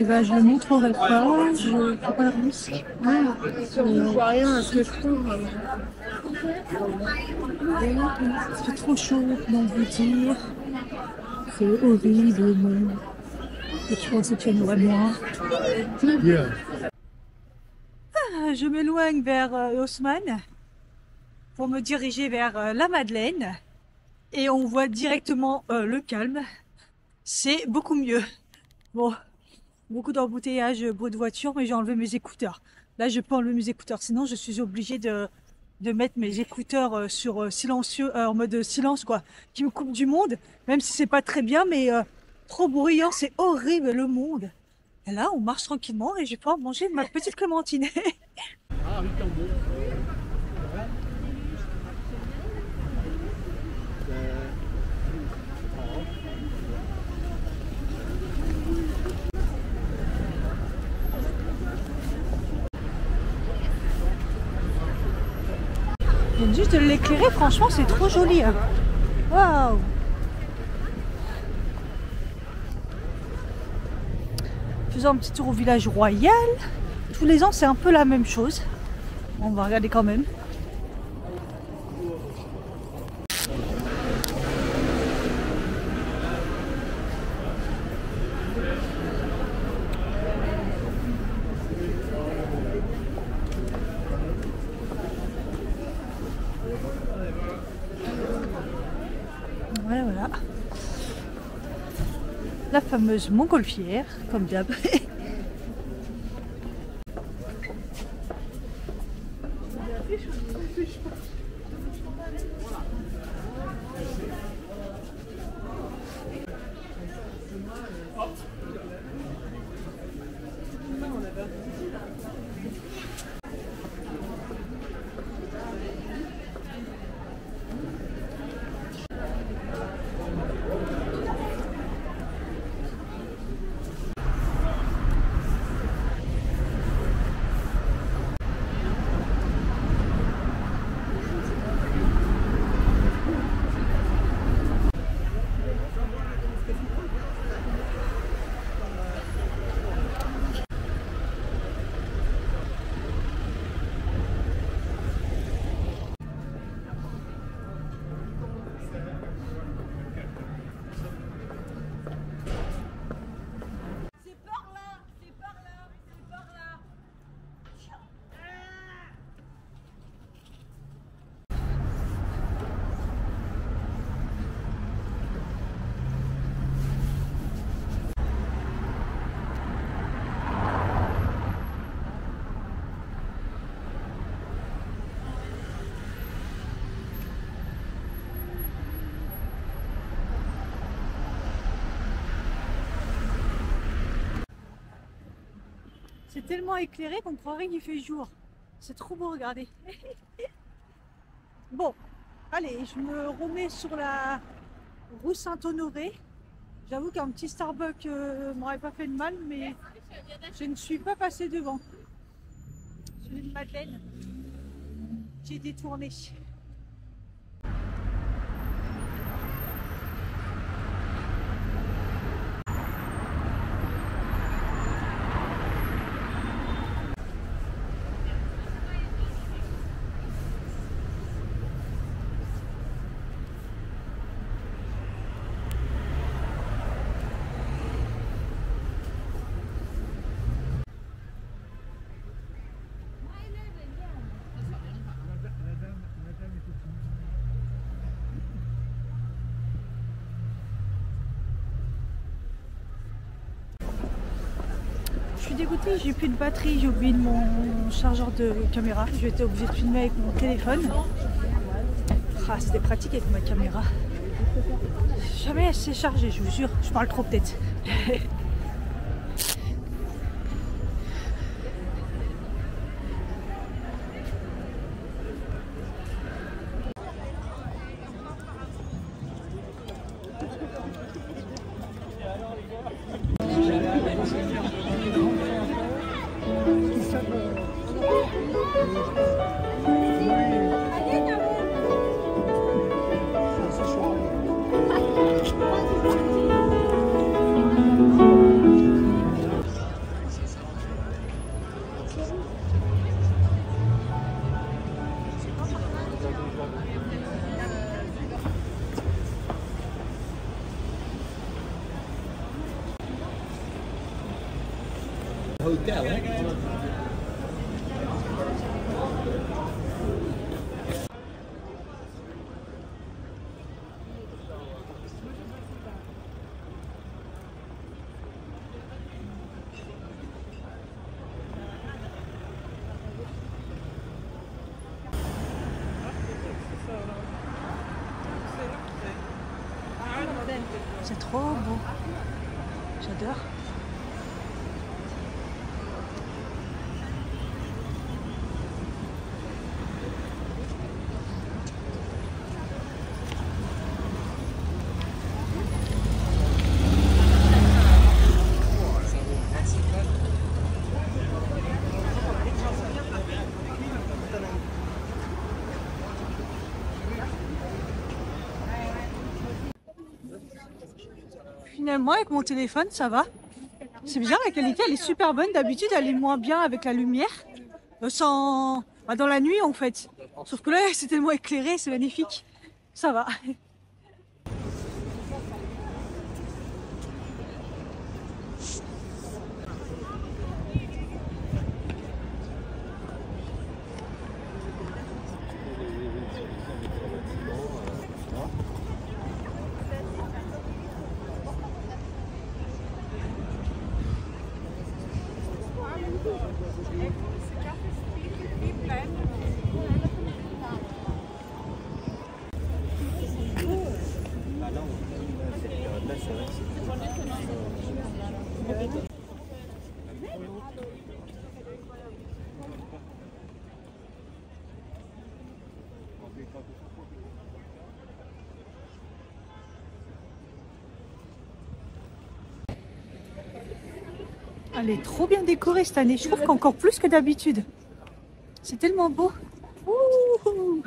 Et ben, je le montrerai pas, je prends pas le risque. Je ne vois rien à ce que je trouve. C'est trop chaud, comment vous dire. C'est horrible le monde. Et tu penses que tu aimerais moi. Je m'éloigne vers Haussmann pour me diriger vers la Madeleine. Et on voit directement le calme. C'est beaucoup mieux. Bon, beaucoup d'embouteillages, bruit de voiture, mais j'ai enlevé mes écouteurs. Là, je peux enlever mes écouteurs, sinon je suis obligée de mettre mes écouteurs sur silencieux, en mode silence, quoi, qui me coupe du monde, même si c'est pas très bien, mais trop bruyant, c'est horrible le monde. Et là, on marche tranquillement et je vais pouvoir manger ma petite clémentine. Je viens juste de l'éclairer, franchement, c'est trop joli. Hein. Waouh! Faisons un petit tour au village royal. Tous les ans, c'est un peu la même chose. On va regarder quand même. Voilà, voilà. La fameuse montgolfière, comme d'hab. C'est tellement éclairé qu'on croirait qu'il fait jour. C'est trop beau, regardez. Bon, allez, je me remets sur la rue Saint-Honoré. J'avoue qu'un petit Starbucks m'aurait pas fait de mal, mais je ne suis pas passée devant. Celui de Madeleine, j'ai détourné. Je suis dégoûtée, j'ai plus de batterie, j'ai oublié mon chargeur de caméra. Je vais être obligée de filmer avec mon téléphone. Ah, c'était pratique avec ma caméra. Jamais elle s'est chargée, je vous jure. Je parle trop peut-être. C'est trop beau. J'adore. Finalement, avec mon téléphone, ça va. C'est bizarre, la qualité, elle est super bonne. D'habitude, elle est moins bien avec la lumière. Dans la nuit, en fait. Sauf que là, c'est tellement éclairé, c'est magnifique. Ça va. Elle est trop bien décorée cette année. Je trouve qu'encore plus que d'habitude. C'est tellement beau. Ouh.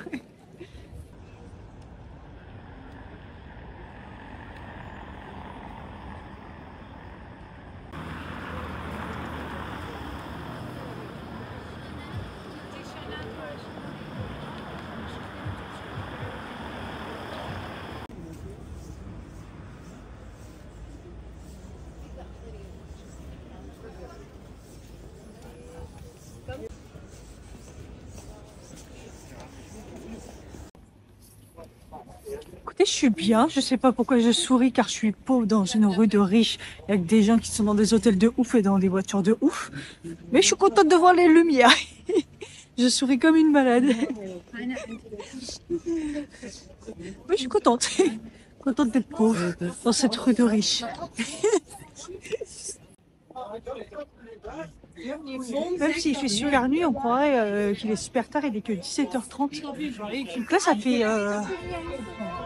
Écoutez, je suis bien. Je sais pas pourquoi je souris car je suis pauvre dans une rue de riches avec des gens qui sont dans des hôtels de ouf et dans des voitures de ouf. Mais je suis contente de voir les lumières. Je souris comme une malade. Oui, je suis contente. Contente d'être pauvre dans cette rue de riches. Même s'il fait super nuit, on croirait qu'il est super tard, il est que 17h30. Donc là, ça fait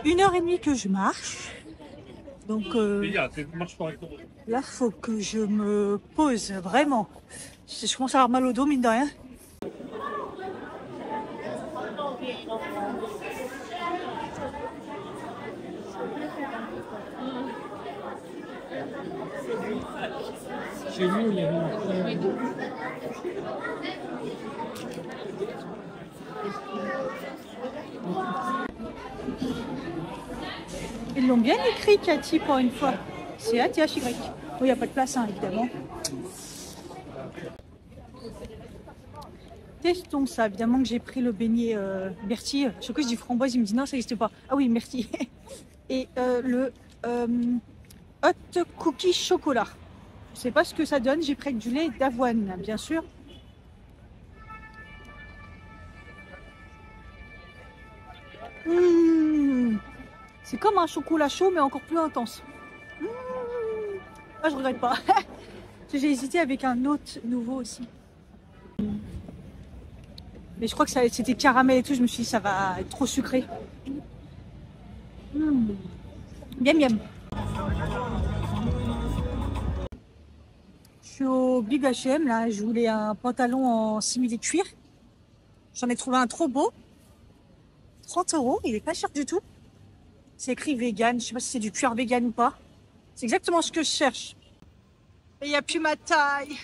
1h30 que je marche. Donc là, faut que je me pose vraiment. Je commence à avoir mal au dos, mine de rien. Chez nous, il y avait Ils l'ont bien écrit, Cathy, pour une fois. C'est ATHY. Oui, il n'y a pas de place, hein, évidemment. Testons ça. Évidemment que j'ai pris le beignet Bertie. Chaque fois, je dis framboise, il me dit non, ça n'existe pas. Ah oui, merci. Et le hot cookie chocolat. Je sais pas ce que ça donne. J'ai pris du lait d'avoine, bien sûr. C'est comme un chocolat chaud, mais encore plus intense. Ah, je regrette pas. J'ai hésité avec un autre nouveau aussi. Mais je crois que c'était caramel et tout. Je me suis dit, ça va être trop sucré. Bien, bien. Je suis au Big H&M, là. Je voulais un pantalon en simili cuir. J'en ai trouvé un trop beau. 30 €. Il est pas cher du tout. C'est écrit vegan. Je sais pas si c'est du cuir vegan ou pas. C'est exactement ce que je cherche. Et il n'y a plus ma taille.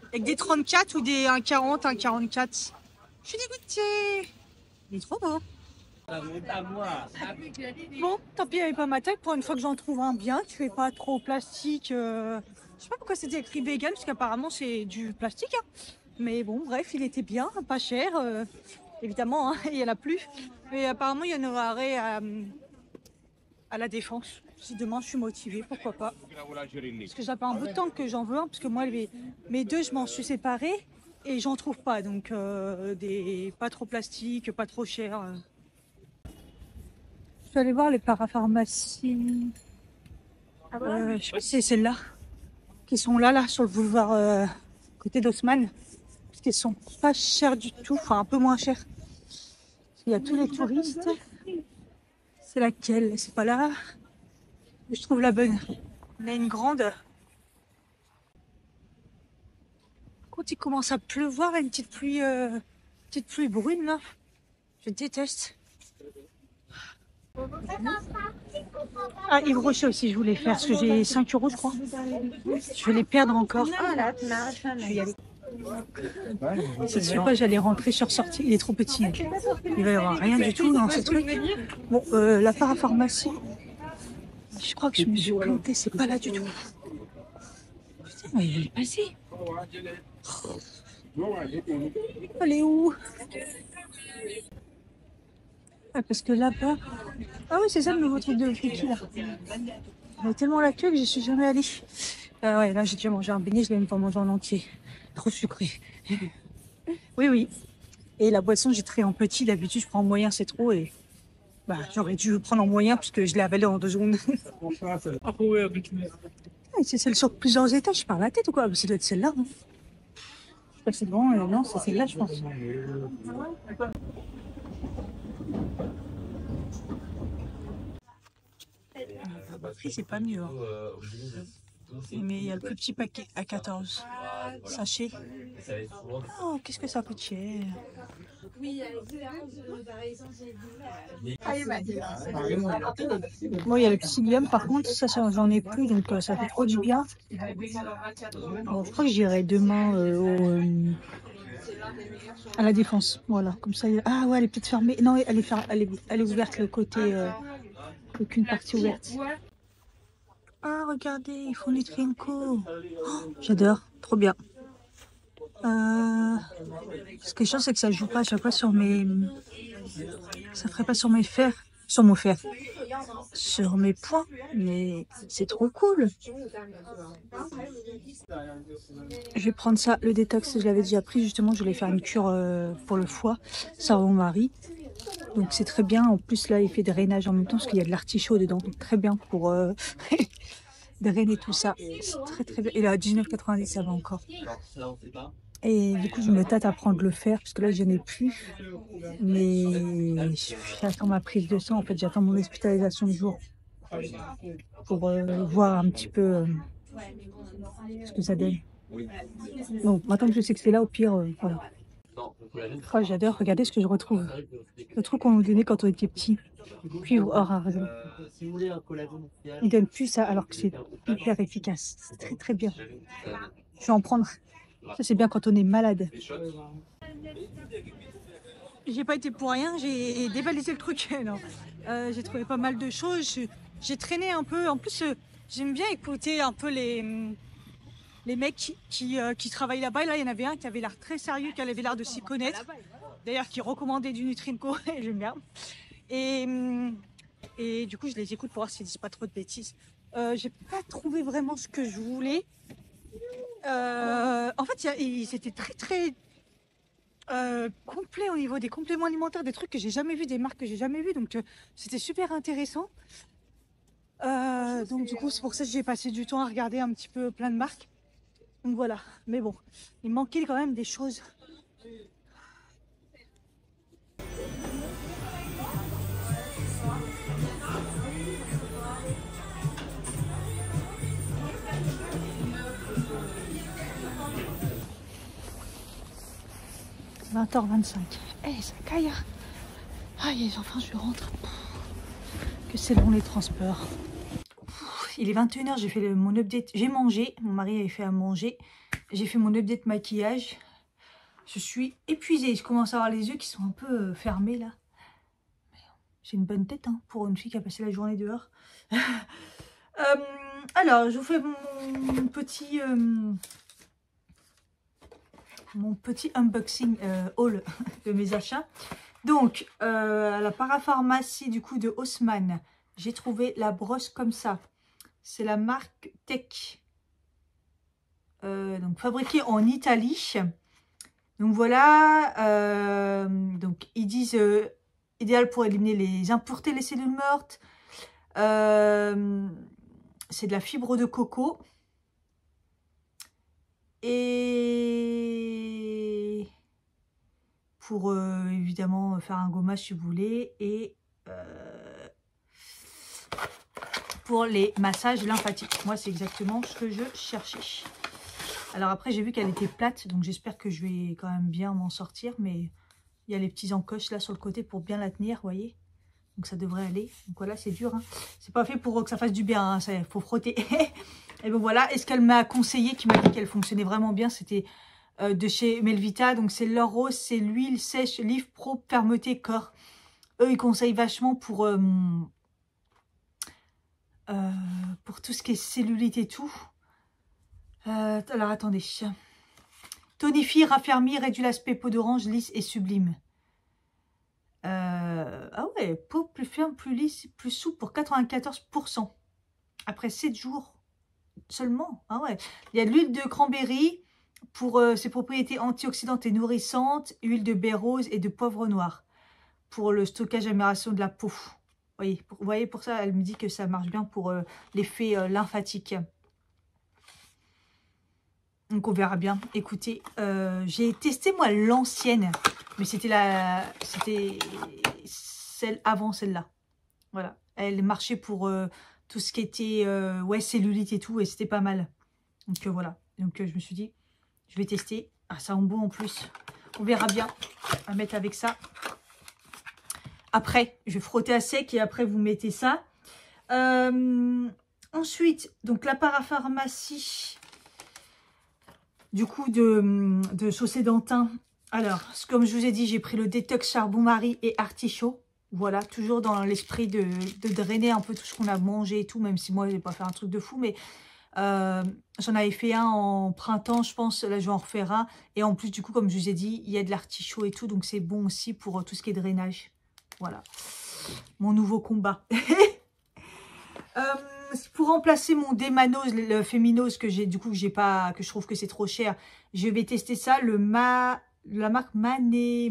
Avec des 34 ou des 1,40, 1,44. Je suis dégoûtée. Il est trop beau. Bon, tant pis, il n'y avait pas ma taille. Pour une fois que j'en trouve un bien, qui fait pas trop plastique. Je sais pas pourquoi c'était écrit vegan, parce qu'apparemment c'est du plastique. Hein. Mais bon, bref, il était bien, pas cher. Évidemment, hein, il y en a plus. Mais apparemment, il y en aura arrêt à la Défense. Si demain je suis motivée, pourquoi pas. Parce que ça fait un bout de temps que j'en veux un, parce que moi, mes deux, je m'en suis séparée et j'en trouve pas. Donc, des pas trop plastique, pas trop cher. Je suis allée voir les parapharmacies. Je sais pas si c'est celles-là qui sont là sur le boulevard côté d'Haussmann. Parce qu'elles sont pas chères du tout, enfin un peu moins chères. Il y a tous les touristes. C'est laquelle? C'est pas là. Je trouve la bonne. On a une grande. Quand il commence à pleuvoir, une petite pluie brune là. Je déteste. Ah, Yves Rocher aussi, je voulais faire parce que j'ai 5 euros, je crois. Je vais les perdre encore. Je vais y aller. C'est sûr pas, j'allais rentrer sur sortie. Il est trop petit. Il va y avoir rien du tout dans ce truc. Bon, la parapharmacie. Je crois que je me suis plantée, c'est pas là du tout. Putain, il est passé. Elle est où? Ah, parce que là-bas... Ah oui, c'est ça le nouveau truc de Friki, là. Il est tellement la queue que je suis jamais allée. Ouais, là, j'ai déjà mangé un beignet, je l'ai même pas mangé en entier. Trop sucré. Oui, oui. Et la boisson, j'ai très en petit. D'habitude, je prends en moyen, c'est trop. Et bah, j'aurais dû prendre en moyen parce que je l'ai avalé en 2 secondes. C'est celle sur plusieurs étages, je parle la tête ou quoi? Ça doit être celle-là. Hein. Je sais pas si c'est bon. Non, c'est celle-là, je pense. C'est pas mieux. Hein. Mais il y a le plus petit paquet à 14 sachets. Oh, qu'est-ce que ça coûte cher. Bon, il y a le psyllium par contre, ça j'en ai plus, donc ça fait trop du bien. Bon, je crois que j'irai demain à la Défense. Voilà, comme ça. Ah ouais, elle est peut-être fermée. Non, elle est ouverte le côté. Aucune partie ouverte. Ah, regardez, ils font des trincos. Oh, j'adore, trop bien. Ce qui est chiant, c'est que ça joue pas à chaque fois sur mes... Ça ferait pas sur mes fers. Sur mon fer. Sur mes points. Mais c'est trop cool. Je vais prendre ça, le détox, je l'avais déjà pris. Justement, je voulais faire une cure pour le foie. Ça va mon mari. Donc c'est très bien. En plus, là, il fait des drainages en même temps parce qu'il y a de l'artichaut dedans. Donc très bien pour drainer tout ça. C'est très très bien. Et là, à 19,90, ça va encore. Et du coup, je me tâte à prendre le fer parce que là, je n'en ai plus. Mais j'attends ma prise de sang. En fait, j'attends mon hospitalisation du jour pour voir un petit peu ce que ça donne. Bon, maintenant que je sais que c'est là, au pire, voilà. Oh, j'adore. Regardez ce que je retrouve. Le truc qu'on nous donnait quand on était petit. Cuivre or argent. Ils donnent plus ça alors que c'est hyper efficace. C'est très très bien. Je vais en prendre. Ça c'est bien quand on est malade. J'ai pas été pour rien, j'ai dévalisé le truc. Non. J'ai trouvé pas mal de choses. J'ai traîné un peu. En plus, j'aime bien écouter un peu les mecs qui travaillent là-bas. Et là, il y en avait un qui avait l'air très sérieux, qui avait l'air de s'y connaître. D'ailleurs, qui recommandait du Nutrinco. J'aime bien. Et du coup, je les écoute pour voir s'ils disent pas trop de bêtises. J'ai pas trouvé vraiment ce que je voulais. En fait, c'était très complet au niveau des compléments alimentaires, des trucs que j'ai jamais vu, des marques que j'ai jamais vu. Donc, c'était super intéressant. Donc, du coup, c'est pour ça que j'ai passé du temps à regarder un petit peu plein de marques. Donc voilà. Mais bon, il manquait quand même des choses. « 20h25. Eh, ça caille. Aïe, enfin, je rentre. Que c'est long les transports. Il est 21h, j'ai fait mon update. J'ai mangé. Mon mari avait fait à manger. J'ai fait mon update maquillage. Je suis épuisée. Je commence à avoir les yeux qui sont un peu fermés là. J'ai une bonne tête hein, pour une fille qui a passé la journée dehors. Alors, je vous fais mon petit unboxing haul de mes achats. Donc, à la parapharmacie du coup de Haussmann, j'ai trouvé la brosse comme ça. C'est la marque Tech. Donc, fabriquée en Italie. Donc, voilà. Donc, ils disent idéal pour éliminer les impuretés, les cellules mortes. C'est de la fibre de coco. Et pour évidemment faire un gommage si vous voulez. Et pour les massages lymphatiques. Moi, c'est exactement ce que je cherchais. Alors après, j'ai vu qu'elle était plate. Donc j'espère que je vais quand même bien m'en sortir. Mais il y a les petits encoches là sur le côté pour bien la tenir, vous voyez. Donc ça devrait aller. Donc voilà, c'est dur. Hein. C'est pas fait pour que ça fasse du bien. Il faut frotter. Et bon voilà. Et ce qu'elle m'a conseillé, qui m'a dit qu'elle fonctionnait vraiment bien, c'était de chez Melvita. Donc c'est l'or rose, c'est l'huile sèche, Live Pro, fermeté, corps. Eux, ils conseillent vachement pour tout ce qui est cellulite et tout. Alors attendez. Tonifie, raffermit, réduit l'aspect peau d'orange, lisse et sublime. Ah ouais, peau plus ferme, plus lisse, plus souple pour 94%. Après 7 jours seulement. Ah ouais. Il y a de l'huile de cranberry pour ses propriétés antioxydantes et nourrissantes, huile de baie rose et de poivre noir pour le stockage et amélioration de la peau. Vous voyez, pour ça, elle me dit que ça marche bien pour l'effet lymphatique. Donc on verra bien. Écoutez, j'ai testé moi l'ancienne, mais c'était celle avant celle-là. Voilà, elle marchait pour tout ce qui était ouais, cellulite et tout, et c'était pas mal. Donc voilà, donc je me suis dit, je vais tester. Ah, ça en beau en plus. On verra bien. On va mettre avec ça. Après, je vais frotter à sec et après vous mettez ça. Ensuite, donc la parapharmacie. Du coup, de Chaussée d'Antin. Alors, comme je vous ai dit, j'ai pris le détox charbon-marie et artichaut. Voilà, toujours dans l'esprit de drainer un peu tout ce qu'on a mangé et tout, même si moi, je vais pas faire un truc de fou. Mais j'en avais fait un en printemps, je pense. Là, je vais en refaire un. Et en plus, du coup, comme je vous ai dit, il y a de l'artichaut et tout. Donc, c'est bon aussi pour tout ce qui est drainage. Voilà, mon nouveau combat. Pour remplacer mon Démanose, le Féminose que j'ai, du coup, que je trouve que c'est trop cher, je vais tester ça, la marque Mané.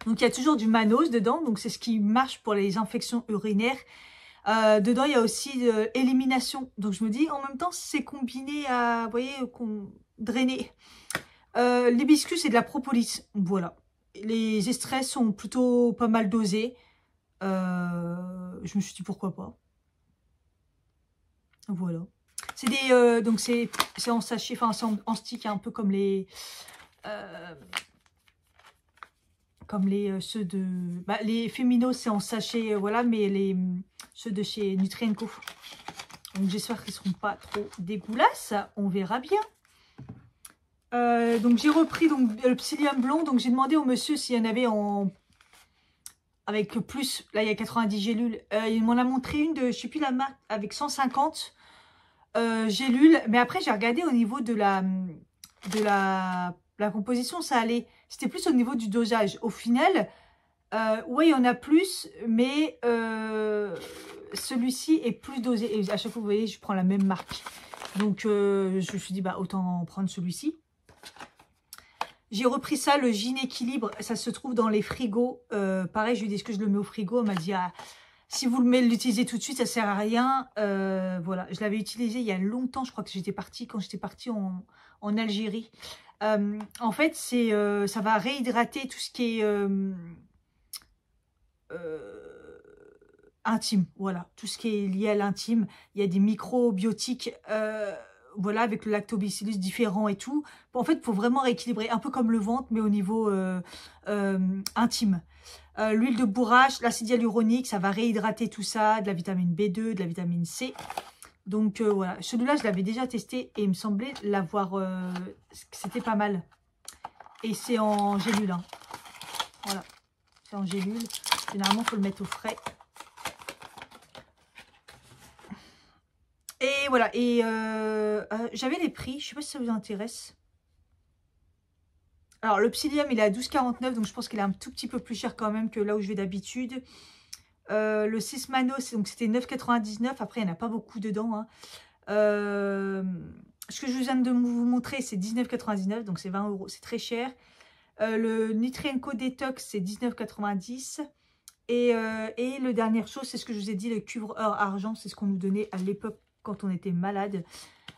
Donc, il y a toujours du Manose dedans, donc c'est ce qui marche pour les infections urinaires. Dedans, il y a aussi élimination. Donc, je me dis, en même temps, c'est combiné à, vous voyez, drainer. L'hibiscus et de la propolis. Voilà. Les estrès sont plutôt pas mal dosés. Je me suis dit pourquoi pas. Voilà. C'est des donc c'est en sachet, enfin c'est en stick, un peu comme les ceux de les Féminos, c'est en sachet, voilà, mais ceux de chez Nutrienco. Donc j'espère qu'ils seront pas trop dégueulasses. On verra bien. Donc j'ai repris donc le psyllium blond. Donc j'ai demandé au monsieur s'il y en avait avec plus. Là il y a 90 gélules. Il m'en a montré une de, je sais plus la marque, avec 150 gélules. Mais après j'ai regardé au niveau de la composition, ça allait. C'était plus au niveau du dosage. Au final, ouais il y en a plus, mais celui-ci est plus dosé. Et à chaque fois vous voyez je prends la même marque. Donc je me suis dit bah autant prendre celui-ci. J'ai repris ça, le Gynéquilibre, ça se trouve dans les frigos. Pareil, je lui ai dit, est-ce que je le mets au frigo? Elle m'a dit, ah, si vous l'utilisez tout de suite, ça sert à rien. Voilà, je l'avais utilisé il y a longtemps, je crois que quand j'étais partie en Algérie. En fait, ça va réhydrater tout ce qui est intime. Voilà, tout ce qui est lié à l'intime. Il y a des microbiotiques voilà, avec le lactobacillus différent et tout. En fait, pour vraiment rééquilibrer, un peu comme le ventre, mais au niveau intime. L'huile de bourrache, l'acide hyaluronique, ça va réhydrater tout ça, de la vitamine B2, de la vitamine C. Donc voilà, celui-là, je l'avais déjà testé et il me semblait l'avoir, c'était pas mal. Et c'est en gélule. Hein. Voilà, c'est en gélule. Généralement, il faut le mettre au frais. Et voilà, et j'avais les prix, je sais pas si ça vous intéresse. Alors, le Psyllium, il est à 12,49, donc je pense qu'il est un tout petit peu plus cher quand même que là où je vais d'habitude. Le Sismano, c'était 9,99. Après, il n'y en a pas beaucoup dedans. Hein. Ce que je viens de vous montrer, c'est 19,99, donc c'est 20 €, c'est très cher. Le Nutrienco Detox, c'est 19,90. Et le dernière chose, c'est ce que je vous ai dit, le cuivre or argent, c'est ce qu'on nous donnait à l'époque quand on était malade.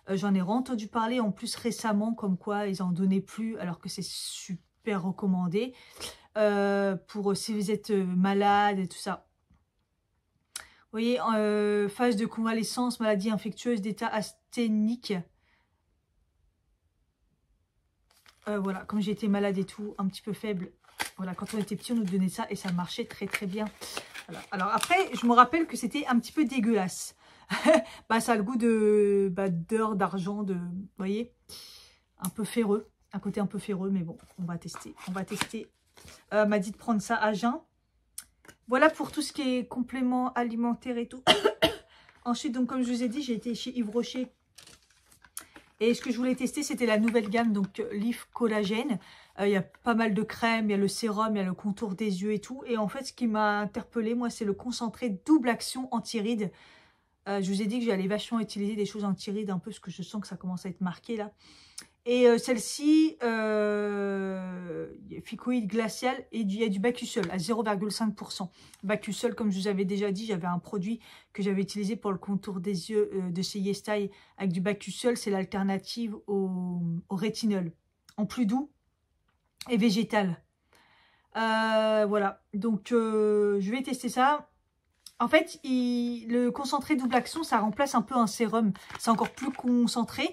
J'en ai entendu parler en plus récemment, comme quoi ils en donnaient plus, alors que c'est super recommandé pour si vous êtes malade et tout ça. Vous voyez, phase de convalescence, maladie infectieuse, d'état asthénique. Voilà, comme j'ai été malade et tout, un petit peu faible. Voilà, quand on était petit, on nous donnait ça et ça marchait très très bien. Voilà. Alors après, je me rappelle que c'était un petit peu dégueulasse. Bah, ça a le goût de d'or, d'argent, vous voyez, un peu ferreux, un côté un peu ferreux, mais bon, on va tester. On va tester. M'a dit de prendre ça à jeun. Voilà pour tout ce qui est compléments alimentaires et tout. Ensuite, donc comme je vous ai dit, j'ai été chez Yves Rocher. Et ce que je voulais tester, c'était la nouvelle gamme, donc Leaf Collagène. Il y a pas mal de crèmes, il y a le sérum, il y a le contour des yeux et tout. Et en fait, ce qui m'a interpellée, moi, c'est le concentré double action anti-rides. Je vous ai dit que j'allais vachement utiliser des choses anti-rides, un peu, parce que je sens que ça commence à être marqué, là. Et celle-ci, Ficoïde glacial, et il y a du Bacussol à 0,5%. Bacussol, comme je vous avais déjà dit, j'avais un produit que j'avais utilisé pour le contour des yeux de chez Yestyle avec du Bacussol. C'est l'alternative au rétinol, en plus doux et végétal. Voilà, donc je vais tester ça. En fait, le concentré double action, ça remplace un peu un sérum. C'est encore plus concentré.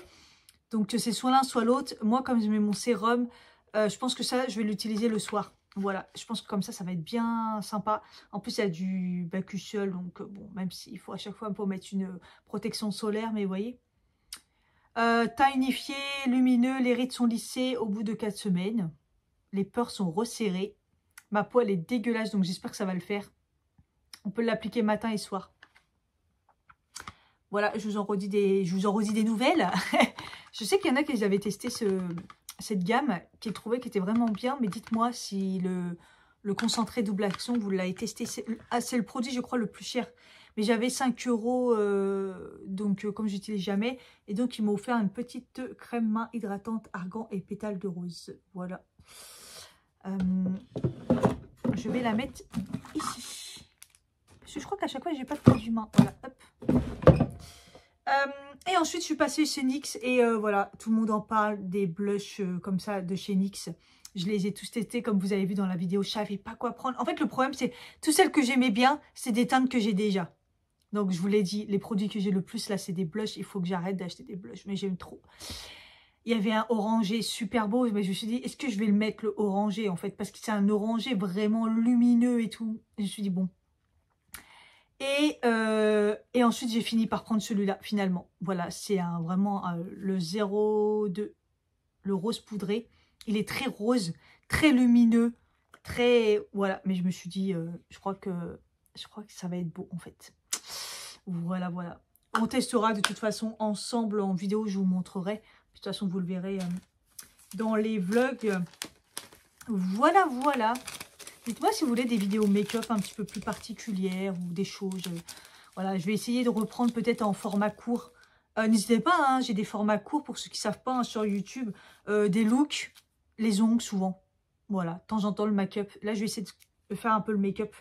Donc, c'est soit l'un, soit l'autre. Moi, comme je mets mon sérum, je pense que ça, je vais l'utiliser le soir. Voilà, je pense que comme ça va être bien sympa. En plus, il y a du Bacussol. Donc, bon, même s'il faut à chaque fois pour mettre une protection solaire, mais vous voyez. Teint unifié, lumineux, les rides sont lissées au bout de 4 semaines. Les pores sont resserrées. Ma peau, elle est dégueulasse, donc j'espère que ça va le faire. On peut l'appliquer matin et soir. Voilà, je vous en redis des nouvelles. Je sais qu'il y en a qui avaient testé cette gamme, qu'ils trouvaient qui était vraiment bien. Mais dites-moi si le concentré double action, vous l'avez testé. C'est le produit, je crois, le plus cher. Mais j'avais 5 €, donc comme je n'utilise jamais. Et donc, ils m'ont offert une petite crème main hydratante, argan et pétales de rose. Voilà. Je vais la mettre ici. Parce que je crois qu'à chaque fois, j'ai pas de produit main. Voilà, hop. Et ensuite, je suis passée chez NYX. Et voilà, tout le monde en parle des blushs comme ça de chez NYX. Je les ai tous testés, comme vous avez vu dans la vidéo. Je savais pas quoi prendre. En fait, le problème, c'est toutes celles que j'aimais bien, c'est des teintes que j'ai déjà. Donc, je vous l'ai dit, les produits que j'ai le plus, là, c'est des blushs. Il faut que j'arrête d'acheter des blushs, mais j'aime trop. Il y avait un orangé super beau, mais je me suis dit, est-ce que je vais le mettre, le orangé, en fait? Parce que c'est un orangé vraiment lumineux et tout. Et je me suis dit, bon. Et ensuite, j'ai fini par prendre celui-là, finalement. Voilà, c'est vraiment le 02, le rose poudré. Il est très rose, très lumineux, très... Voilà, mais je me suis dit, je crois que ça va être beau, en fait. Voilà, voilà. On testera de toute façon ensemble en vidéo, je vous montrerai. De toute façon, vous le verrez dans les vlogs. Voilà, voilà. Dites-moi si vous voulez des vidéos make-up un petit peu plus particulières ou des choses. Voilà, je vais essayer de reprendre peut-être en format court. N'hésitez pas, hein, j'ai des formats courts pour ceux qui ne savent pas hein, sur YouTube. Des looks, les ongles souvent. Voilà, de temps en temps le make-up. Là, je vais essayer de faire un peu le make-up.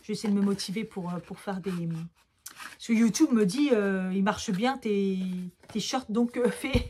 Je vais essayer de me motiver pour faire des... Parce que YouTube me dit, il marche bien tes shorts, donc fais...